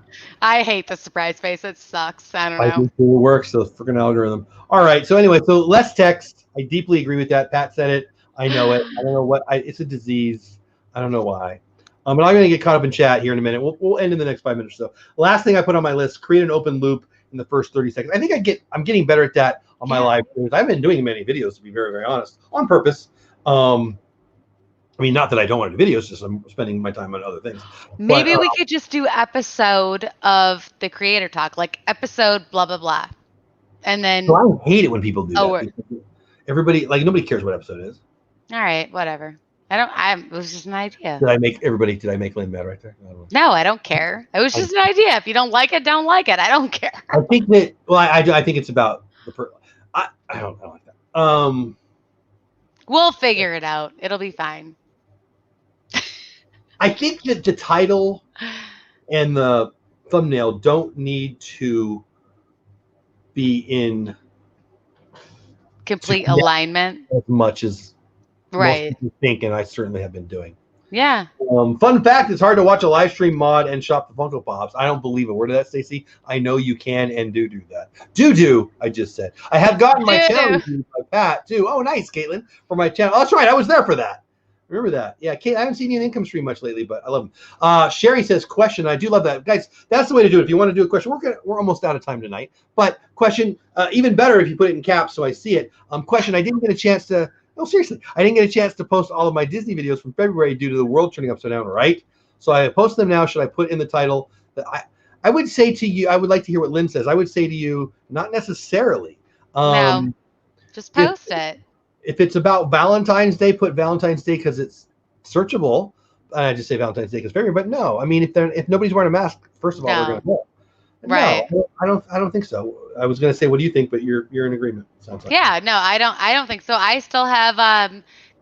I hate the surprise face. It sucks. I don't know. I think it works, the freaking algorithm. All right. So anyway, so less text. I deeply agree with that. Pat said it. I know it. I don't know what. It's a disease. I don't know why. But I'm going to get caught up in chat here in a minute. We'll end in the next 5 minutes or so. Last thing I put on my list: create an open loop in the first 30 seconds. I think I'm getting better at that on my live streams. I've been doing many videos, to be very, very honest, on purpose. I mean, not that I don't want to do videos, just I'm spending my time on other things. Maybe we could just do episode of the Creator Talk, like episode blah, blah, blah. And then... So I hate it when people do that. Everybody, like, nobody cares what episode it is. All right, whatever. It was just an idea. Did I make Lynn mad right there? No, I don't care. It was just an idea. If you don't like it, don't like it. I don't care. I think that, I think it's about I don't like that. We'll figure it out. It'll be fine. I think that the title and the thumbnail don't need to be in complete alignment as much as right. most people think, and I certainly have been doing. Yeah. Fun fact: it's hard to watch a live stream mod and shop the Funko Pops. I don't believe it. Where did that, Stacy? I know you can and do that. Do I just said. I have gotten my channel reviewed by Pat too. Oh, nice, Caitlin, for my channel. Oh, that's right. I was there for that. Remember that. Yeah, Kate, I haven't seen you in income stream much lately, but I love them. Sherry says, question. I do love that. Guys, that's the way to do it. If you want to do a question, we're almost out of time tonight. But question, even better if you put it in caps so I see it. Question, I didn't get a chance to, no, seriously, I didn't get a chance to post all of my Disney videos from February due to the world turning upside down, right? So I post them now. Should I put in the title? That I would say to you, I would like to hear what Lynn says. I would say to you, not necessarily. No, just post it. If it's about Valentine's Day, put Valentine's Day because it's searchable. I just say Valentine's Day because February, but no. I mean, if nobody's wearing a mask, first of all, we're going to know. Right. No, I don't think so. I was going to say, what do you think? But you're in agreement. Sounds like. Yeah, no, I don't think so. I still have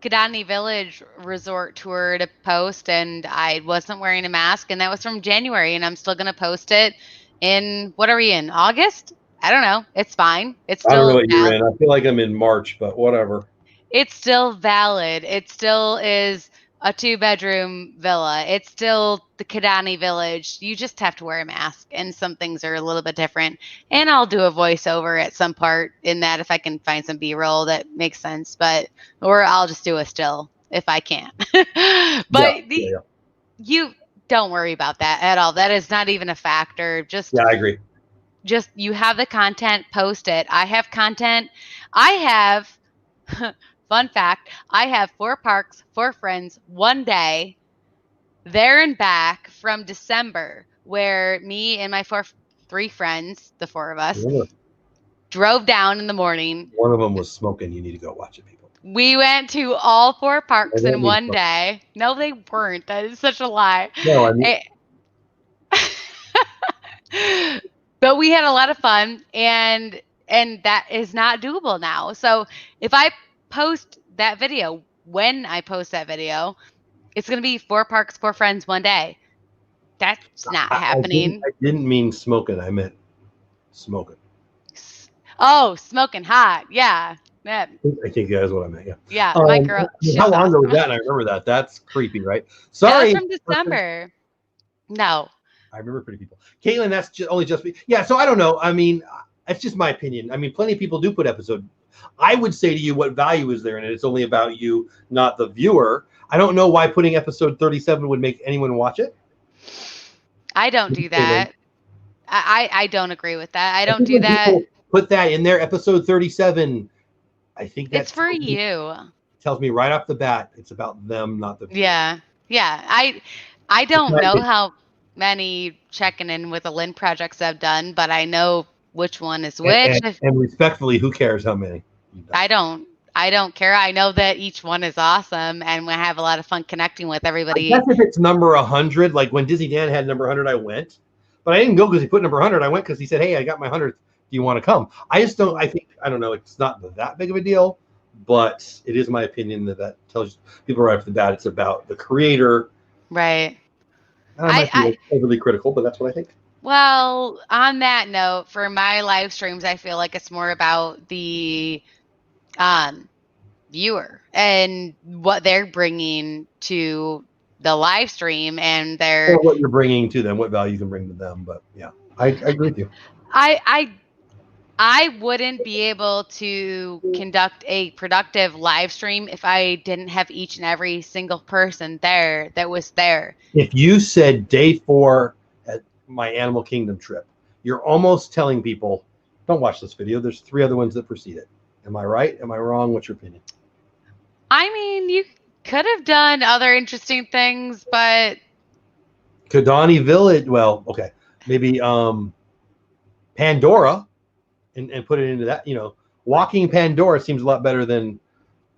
Kidani Village Resort tour to post, and I wasn't wearing a mask, and that was from January, and I'm still gonna post it in, what are we in, August? I don't know. It's fine. It's I don't know still what you're in. I feel like I'm in March, but whatever. it's still valid. It still is a 2-bedroom villa. It's still the Kidani Village. You just have to wear a mask, and some things are a little bit different. And I'll do a voiceover at some part in that if I can find some B-roll that makes sense. Or I'll just do a still if I can. But you don't worry about that at all. That is not even a factor. I agree. Just you have the content, post it. I have content. I have fun fact, I have 4 parks, 4 friends, 1 day, there and back from December, where me and my 3 friends, the 4 of us, drove down in the morning. One of them was smoking. You need to go watch it, people. We went to all 4 parks in 1 day. No, they weren't. That is such a lie. No, I mean. But we had a lot of fun, and that is not doable now. So if I post that video, when I post that video, it's going to be 4 parks, 4 friends, 1 day. That's not happening. I didn't mean smoking. I meant smoking. Oh, smoking hot. Yeah. I think that is what I meant. Yeah. Yeah. My girl. How long ago was that? And I remember that. That's creepy, right? Sorry. That was from December. No. I remember pretty people. Caitlin, that's only just me. Yeah, so I don't know. I mean, it's just my opinion. I mean, plenty of people do put episode. I would say to you, what value is there in it? It's only about you, not the viewer. I don't know why putting episode 37 would make anyone watch it. I don't do that. I don't agree with that. I don't do that. Put that in there, episode 37. I think that's it's for you. Tells me right off the bat, it's about them, not the viewer. Yeah. I don't know how many checking in with the Lynn projects I've done, but I know which one is which. And respectfully, who cares how many? I don't care. I know that each one is awesome, and we have a lot of fun connecting with everybody. I guess if it's number 100, like when Disney Dan had number 100, I went. But I didn't go because he put number 100. I went because he said, hey, I got my 100th. Do you want to come? I don't know. It's not that big of a deal, but it is my opinion that tells people right off the bat it's about the creator. Right. I might be overly critical, but that's what I think. Well, on that note, for my live streams, I feel like it's more about the viewer and what they're bringing to the live stream, and or what you're bringing to them, what value you can bring to them. But yeah, I agree with you. I wouldn't be able to conduct a productive live stream if I didn't have each and every single person there that was there. If you said day 4 at my Animal Kingdom trip, you're almost telling people, don't watch this video. There's 3 other ones that precede it. Am I right? Am I wrong? What's your opinion? I mean, you could have done other interesting things, but Kidani Village, well, okay. Maybe Pandora. And put it into that, Walking Pandora seems a lot better than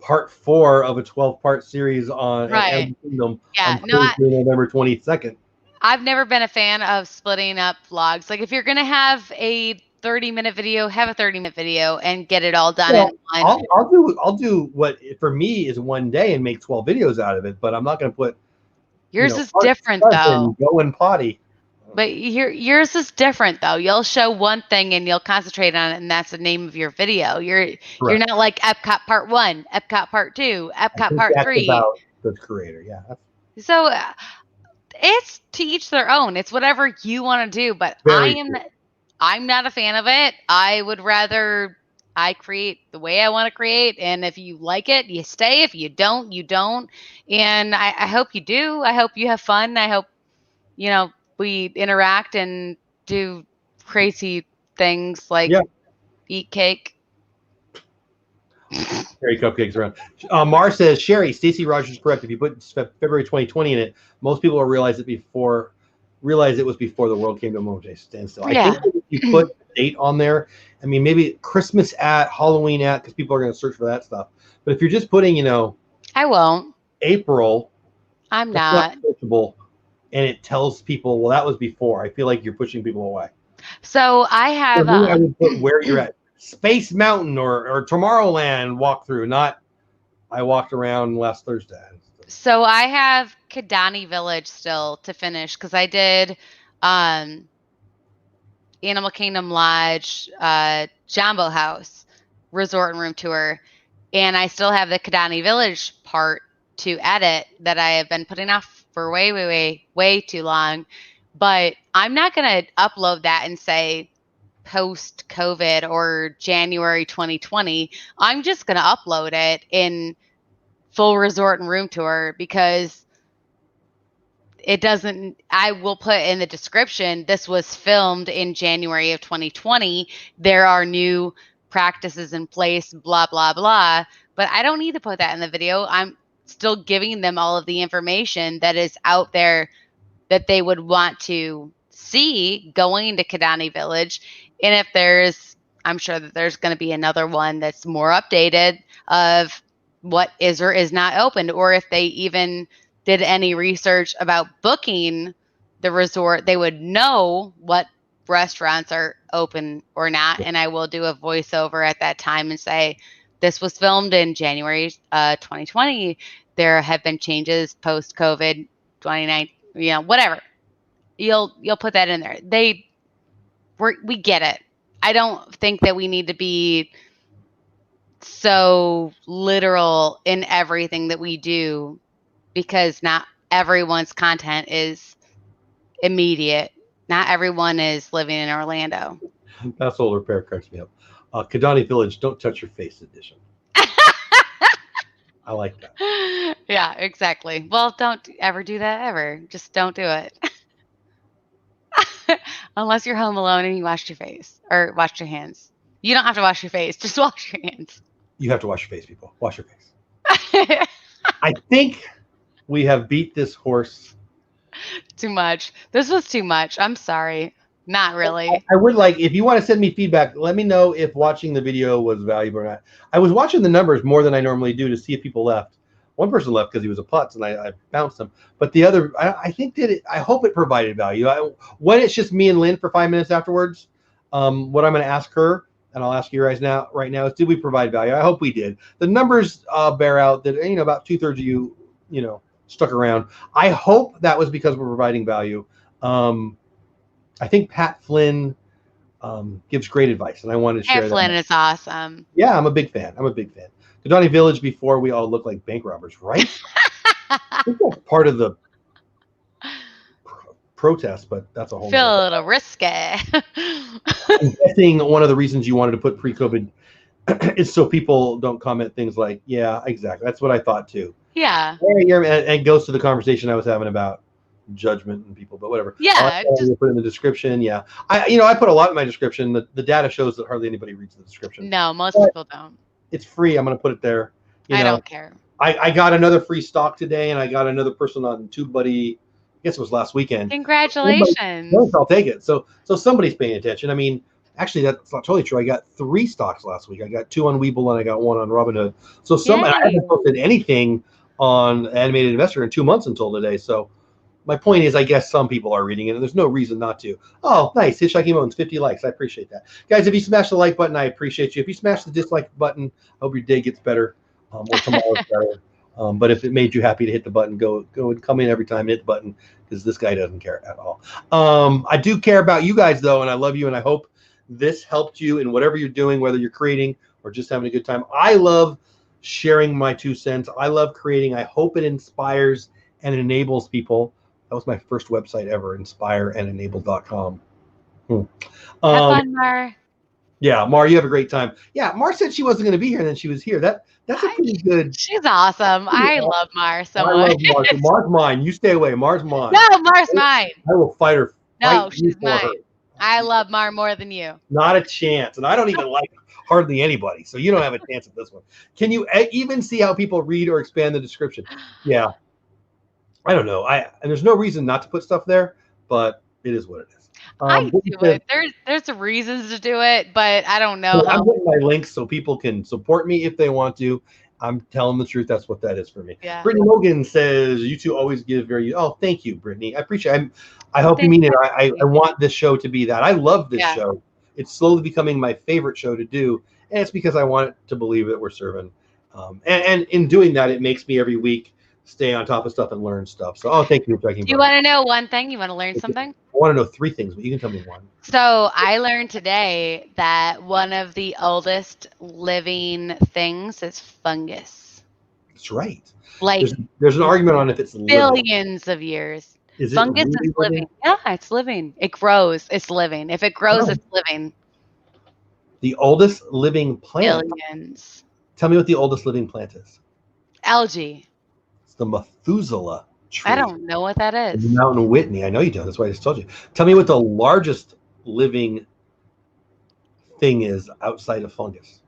part 4 of a 12-part series on Animal Kingdom on November 22nd. I've never been a fan of splitting up vlogs. Like if you're gonna have a 30-minute video, have a 30-minute video and get it all done in one. I'll do what for me is 1 day and make 12 videos out of it, but I'm not gonna put yours is different though. Go and potty. But yours is different though. You'll show one thing and you'll concentrate on it, and that's the name of your video. You're not like Epcot Part 1, Epcot Part 2, Epcot Part 3. About the creator, yeah. So it's to each their own. It's whatever you want to do. But I'm not a fan of it. I would rather I create the way I want to create, and if you like it, you stay. If you don't, you don't. And I hope you do. I hope you have fun. I hope we interact and do crazy things like eat cake. Carry cupcakes around. Mar says, Sherry, Stacey Rogers is correct. If you put February 2020 in it, most people will realize it was before the world came to a momentary standstill. I think if you put a date on there, I mean, maybe Christmas Halloween because people are going to search for that stuff. But if you're just putting, I won't. April. I'm not. Searchable. And it tells people, well, that was before. I feel like you're pushing people away. So I have. For me, I would put where you're at. Space Mountain or Tomorrowland walkthrough. Not I walked around last Thursday. So I have Kidani Village still to finish because I did Animal Kingdom Lodge, Jumbo House, Resort and Room Tour, and I still have the Kidani Village part to edit that I have been putting off for way too long. But I'm not going to upload that and say post COVID or January 2020. I'm just going to upload it in full resort and room tour because it doesn't, I will put in the description, this was filmed in January of 2020. There are new practices in place, blah, blah, blah. But I don't need to put that in the video. I'm still giving them all of the information that is out there that they would want to see going to Kidani Village. And if there's, I'm sure that there's going to be another one that's more updated of what is or is not opened, or if they even did any research about booking the resort, they would know what restaurants are open or not. And I will do a voiceover at that time and say, this was filmed in January 2020. There have been changes post COVID 2019, whatever. You'll put that in there. We get it. I don't think that we need to be so literal in everything that we do because not everyone's content is immediate. Not everyone is living in Orlando. That solar repair cracks me up. Kidani Village, don't touch your face edition. I like that. Yeah, exactly. Well, don't ever do that ever. Just don't do it. Unless you're home alone and you washed your face or washed your hands. You don't have to wash your face. Just wash your hands. You have to wash your face, people. Wash your face. I think we have beat this horse. Too much. This was too much. I'm sorry. Not really. I would like, if you want to send me feedback, let me know if watching the video was valuable or not. I was watching the numbers more than I normally do to see if people left. One person left because he was a putz and I bounced him. But the other, I think that I hope it provided value. When it's just me and Lynn for 5 minutes afterwards, what I'm going to ask her, and I'll ask you right now, is did we provide value? I hope we did. The numbers bear out that, about 2/3 of you, stuck around. I hope that was because we're providing value. I think Pat Flynn gives great advice, and I wanted to share that. Pat Flynn is awesome. Yeah, I'm a big fan. Kidani Village before we all look like bank robbers, right? I think that's part of the protest, but that's a whole. Feel a little risky. I'm guessing one of the reasons you wanted to put pre-COVID is so people don't comment things like, "Yeah, exactly." That's what I thought too. Yeah. And it goes to the conversation I was having about judgment and people, but whatever. Yeah. Just put in the description. Yeah. I put a lot in my description. The data shows that hardly anybody reads the description. No, most people don't. It's free. I'm going to put it there. I don't care. I got another free stock today, and I got another person on TubeBuddy. I guess it was last weekend. Congratulations. I'll take it. So somebody's paying attention. I mean, actually, that's not totally true. I got 3 stocks last week. I got 2 on Webull, and I got 1 on Robinhood. So I haven't posted anything on Animated Investor in 2 months until today. So my point is, I guess some people are reading it, and there's no reason not to. Oh, nice. Hitchhiking Moans, 50 likes. I appreciate that. Guys, if you smash the like button, I appreciate you. If you smash the dislike button, I hope your day gets better or tomorrow's better. But if it made you happy to hit the button, go and come in every time and hit the button, because this guy doesn't care at all. I do care about you guys, though, and I love you, and I hope this helped you in whatever you're doing, whether you're creating or just having a good time. I love sharing my 2 cents. I love creating. I hope it inspires and enables people. That was my first website ever, inspireandenable.com. Have fun, Mar. Yeah, Mar, you have a great time. Yeah, Mar said she wasn't going to be here, and then she was here. That's a pretty good. She's awesome. I love Mar so much. I love Mar. So Mar's mine. You stay away. Mar's mine. No, Mar's mine. I will fight her. No, she's mine. I love Mar more than you. Not a chance. And I don't even like hardly anybody. So you don't have a chance at this one. Can you even see how people read or expand the description? Yeah. I don't know. And there's no reason not to put stuff there, but it is what it is. I do it. There's reasons to do it, but I don't know. I'm putting my links so people can support me if they want to. I'm telling the truth. That's what that is for me. Yeah. Brittany Logan says, you two always give very, oh, thank you, Brittany. I appreciate it. I hope you mean it. I want this show to be that. I love this show. It's slowly becoming my favorite show to do. And it's because I want to believe that we're serving. And in doing that, it makes me every week stay on top of stuff and learn stuff. So, thank you for checking. Do you want to know one thing? You want to learn something? I want to know 3 things, but you can tell me one. So I learned today that one of the oldest living things is fungus. That's right. Like there's an argument on if it's billions of years. Is fungus it really is living? Yeah, it's living. It grows. It's living. If it grows, it's living. The oldest living plant. Billions. Tell me what the oldest living plant is. Algae. It's the Methuselah tree. I don't know what that is. In Mountain Whitney. I know you don't. That's why I just told you. Tell me what the largest living thing is outside of fungus.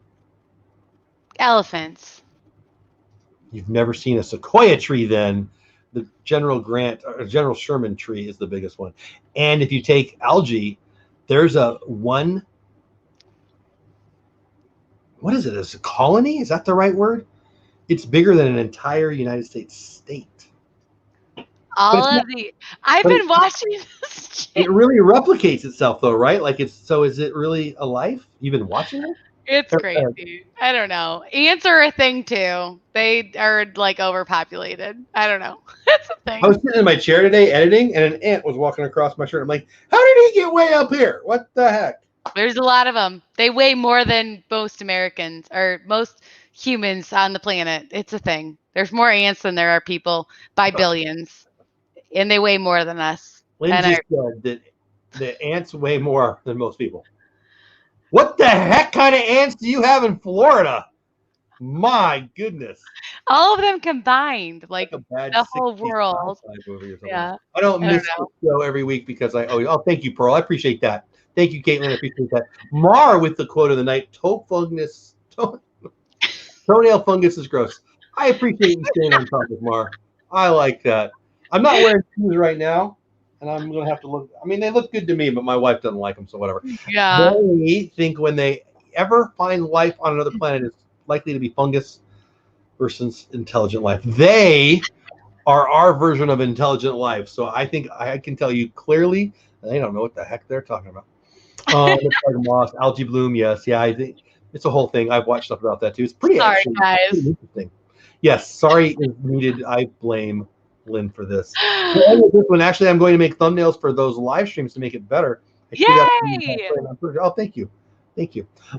Elephants. You've never seen a sequoia tree then. The General Sherman tree is the biggest one. And if you take algae, there's what is it? Is it a colony? Is that the right word? It's bigger than an entire United States state. I've been watching this. It really replicates itself though, right? Like is it really alive? You've been watching it? It's crazy. I don't know. Ants are a thing too. They are like overpopulated. I don't know. That's a thing. I was sitting in my chair today editing, and an ant was walking across my shirt. I'm like, how did he get way up here? What the heck? There's a lot of them. They weigh more than most Americans or most humans on the planet. It's a thing. There's more ants than there are people by billions, and they weigh more than us. Lynn just said that the ants weigh more than most people. What the heck kind of ants do you have in Florida? My goodness. All of them combined, like the whole world. Yeah. I don't miss the show every week because thank you, Pearl. I appreciate that. Thank you, Caitlin. I appreciate that. Mar with the quote of the night, toenail fungus is gross. I appreciate you staying on top of Mar. I like that. I'm not wearing shoes right now. And I'm going to have to look. I mean, they look good to me, but my wife doesn't like them, so whatever. Yeah. They think when they ever find life on another planet, it's likely to be fungus versus intelligent life. They are our version of intelligent life. So I think I can tell you clearly, they don't know what the heck they're talking about. Moss, algae bloom, yes. Yeah, I think it's a whole thing. I've watched stuff about that too. It's pretty, guys. Pretty interesting. Yes, sorry is needed. I blame Lynn for this. This one, actually, I'm going to make thumbnails for those live streams to make it better. Yay! Oh, thank you.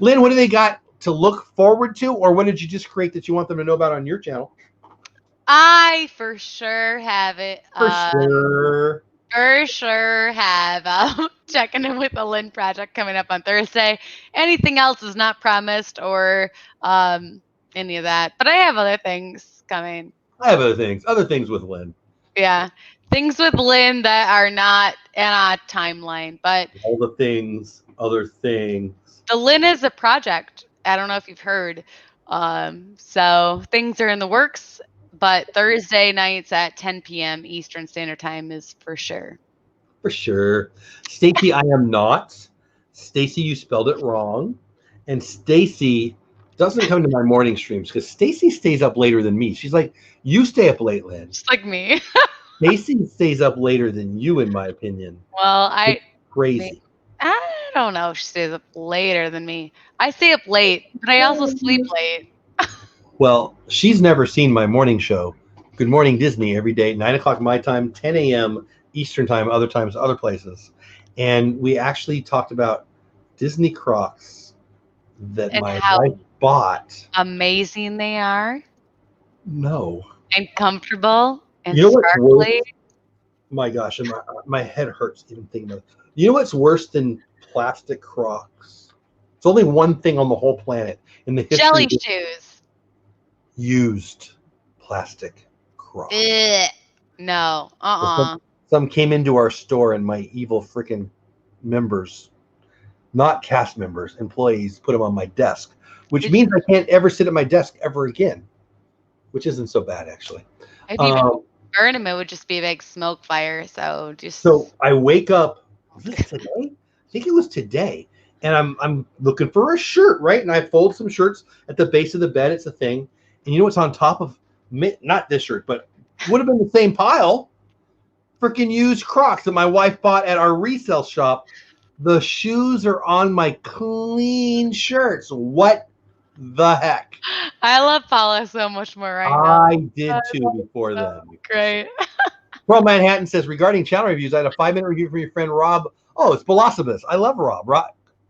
Lynn, what do they got to look forward to, or what did you just create that you want them to know about on your channel? I for sure have it. For sure have checking in with the Lynn project coming up on Thursday. Anything else is not promised or any of that, but I have other things coming. I have other things with Lynn. Yeah, things with Lynn that are not in a timeline, but all the things, other things. The Lynn is a project. I don't know if you've heard. So things are in the works, but Thursday nights at 10 p.m. Eastern Standard Time is for sure. For sure. Stacy, I am not. Stacy, you spelled it wrong. And Stacy doesn't come to my morning streams because Stacy stays up later than me. She's like, you stay up late, Lynn. Just like me. Stacy stays up later than you, in my opinion. Well, crazy. I don't know if she stays up later than me. I stay up late, but I also sleep late. Well, she's never seen my morning show, Good Morning Disney, every day, 9 o'clock my time, 10 a.m. Eastern time, other times, other places. And we actually talked about Disney Crocs that my wife bought. Amazing they are. No. And comfortable and you know what's sparkly. Worse? My gosh, and my head hurts even thinking about it. You know what's worse than plastic Crocs? It's only one thing on the whole planet in the history. Jelly shoes. Used plastic Crocs. No. Some came into our store and my evil freaking members, not cast members, employees, put them on my desk, which means I can't ever sit at my desk ever again, which isn't so bad actually. If you burn them, it would just be a big smoke fire. So I wake up. Was this today? I think it was today, and I'm looking for a shirt, right? And I fold some shirts at the base of the bed. It's a thing, And you know what's on top of not this shirt, but would have been the same pile? Freaking used Crocs that my wife bought at our resale shop. The shoes are on my clean shirts. What the heck? I love Paula so much more right now. I did too before then. Great. Pearl Manhattan says, regarding channel reviews, I had a 5-minute review from your friend Rob. Oh, it's Velocibus. I love Rob.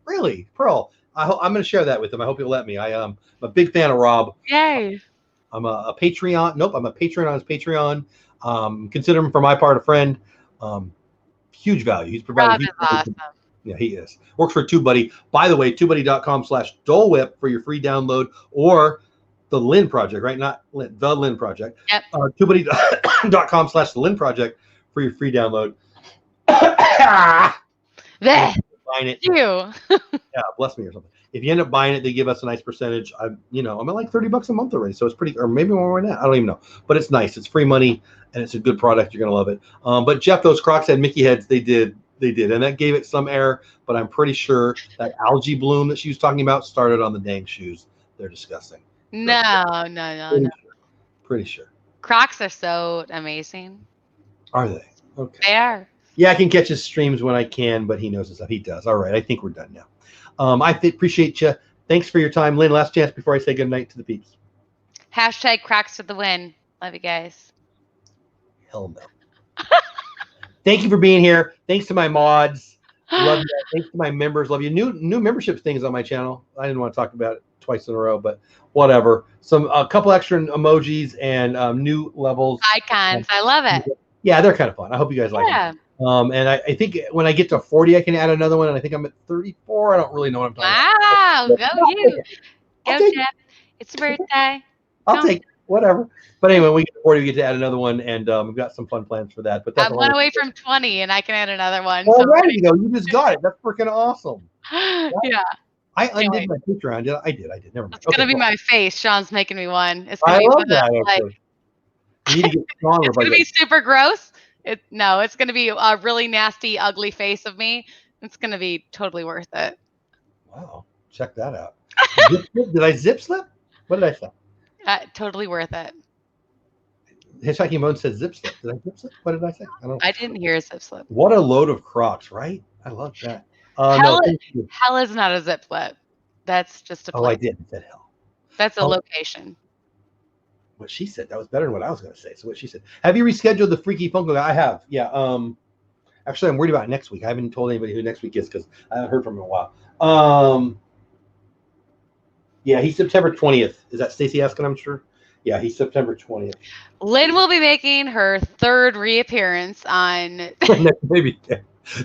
Really? Pearl, I'm going to share that with him. I hope you'll let me. I'm a big fan of Rob. Yay. I'm a Patreon. Nope, I'm a patron on his Patreon. Consider him, for my part, a friend. Huge value. He's provided. Rob is awesome. Yeah, he is. Works for TubeBuddy. By the way, TubeBuddy.com/Dole Whip for your free download, or the Lynn Project, right? Not Lynn, the Lynn Project. Yep. TubeBuddy.com/the Lynn Project for your free download. There. Buying it. You. Yeah, bless me or something. If you end up buying it, they give us a nice percentage. I'm at like $30 a month already, so it's pretty, or maybe more than that. I don't even know, but it's nice. It's free money, and it's a good product. You're gonna love it. But Jeff, those Crocs had Mickey heads. They did, and that gave it some air. But I'm pretty sure that algae bloom that she was talking about started on the dang shoes. They're disgusting. No. Pretty sure. Crocs are so amazing. Are they? Okay. They are. Yeah, I can catch his streams when I can, but he knows his stuff. He does. All right, I think we're done now. I appreciate you. Thanks for your time, Lynn. Last chance before I say good night to the peeps. # Crocs to the win. Love you guys. Hell no. Thank you for being here. Thanks to my mods. Love you. Thanks to my members. Love you. New membership things on my channel. I didn't want to talk about it twice in a row, but whatever. A couple extra emojis and new levels. Icons. I love it. Yeah, they're kind of fun. I hope you guys like them. And I think when I get to 40, I can add another one. And I think I'm at 34. I don't really know what I'm talking about. Wow. Go you. Go, Jeff. It's your birthday. I'll take it. Whatever. But anyway, when we get to 40, we get to add another one. And we've got some fun plans for that. But that's I'm one away from 20, and I can add another one. Well, there you go. You just got it. That's freaking awesome. Yeah. I undid my Patreon. I did. Never mind. It's going to be my face. Sean's making me one. It's I gonna love be that. You need to get stronger. It's going to be super gross. It's going to be a really nasty, ugly face of me. It's going to be totally worth it. Wow. Check that out. Did I zip slip? What did I say? Totally worth it. Hitchhiking Mode said zip slip. Did I zip slip? What did I say? I don't know. I didn't hear a zip slip. What a load of Crocs, right? I love that. Hell is not a zip slip. That's just a place. Oh, I did. I said hell. That's a location. What she said, that was better than what I was going to say. So what she said, have you rescheduled the Freaky Funko guy? I have. Yeah. Actually, I'm worried about next week. I haven't told anybody who next week is because I haven't heard from him in a while. Yeah, he's September 20th. Is that Stacy asking? I'm sure. Yeah, he's September 20th. Lynn will be making her third reappearance on. Maybe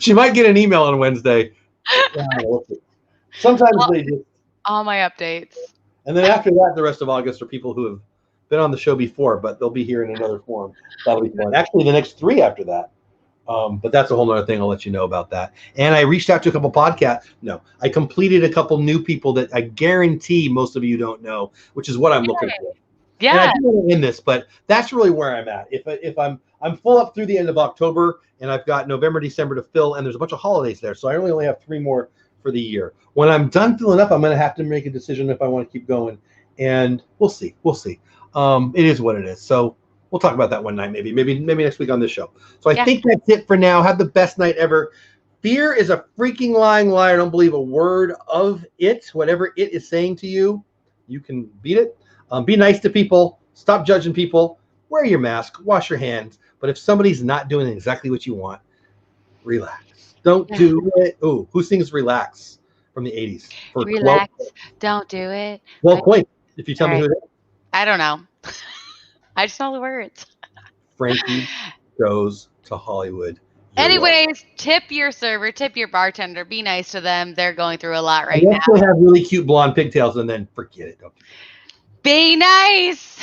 she might get an email on Wednesday. Sometimes they just all my updates. And then after that, the rest of August are people who have been on the show before, but they'll be here in another form. That'll be fun. Actually, the next 3 after that. But that's a whole other thing. I'll let you know about that. And I reached out to a couple podcasts. No, I completed a couple new people that I guarantee most of you don't know, which is what I'm looking for. Yeah. And I do want to end this, but that's really where I'm at. If I'm full up through the end of October, and I've got November, December to fill, and there's a bunch of holidays there, so I only have 3 more for the year. When I'm done filling up, I'm going to have to make a decision if I want to keep going, and we'll see. It is what it is. So we'll talk about that one night, maybe next week on this show. So I think that's it for now. Have the best night ever. Fear is a freaking lying liar. Don't believe a word of it. Whatever it is saying to you, you can beat it. Be nice to people. Stop judging people. Wear your mask. Wash your hands. But if somebody's not doing exactly what you want, relax. Don't do it. Ooh, who sings Relax from the 80s? Relax. Don't do it. 12 points. If you tell me who it is. I don't know. I just know the words. Frankie goes to Hollywood. Anyways, tip your server, tip your bartender. Be nice to them. They're going through a lot right now. They have really cute blonde pigtails, and then forget it. Be nice.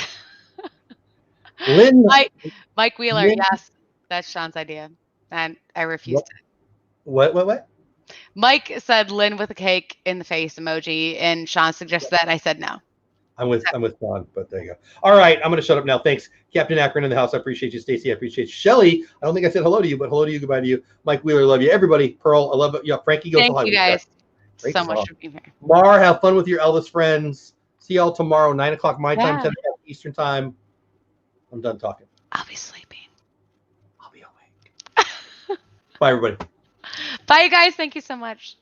Lynn, Mike Wheeler, yes, that's Sean's idea, and I refused it. What? Mike said Lynn with a cake in the face emoji, and Sean suggested that. I said no. I'm with Sean, but there you go. All right, I'm going to shut up now. Thanks, Captain Akron in the house. I appreciate you, Stacy. I appreciate you, Shelly. I don't think I said hello to you, but hello to you. Goodbye to you, Mike Wheeler. Love you, everybody. Pearl, I love it. Yeah, Frankie goes to Hollywood. Thank you guys so much for being here. Mar, have fun with your Elvis friends. See y'all tomorrow, 9 o'clock my time, 10 o'clock Eastern time. I'm done talking. I'll be sleeping. I'll be awake. Bye, everybody. Bye, you guys. Thank you so much.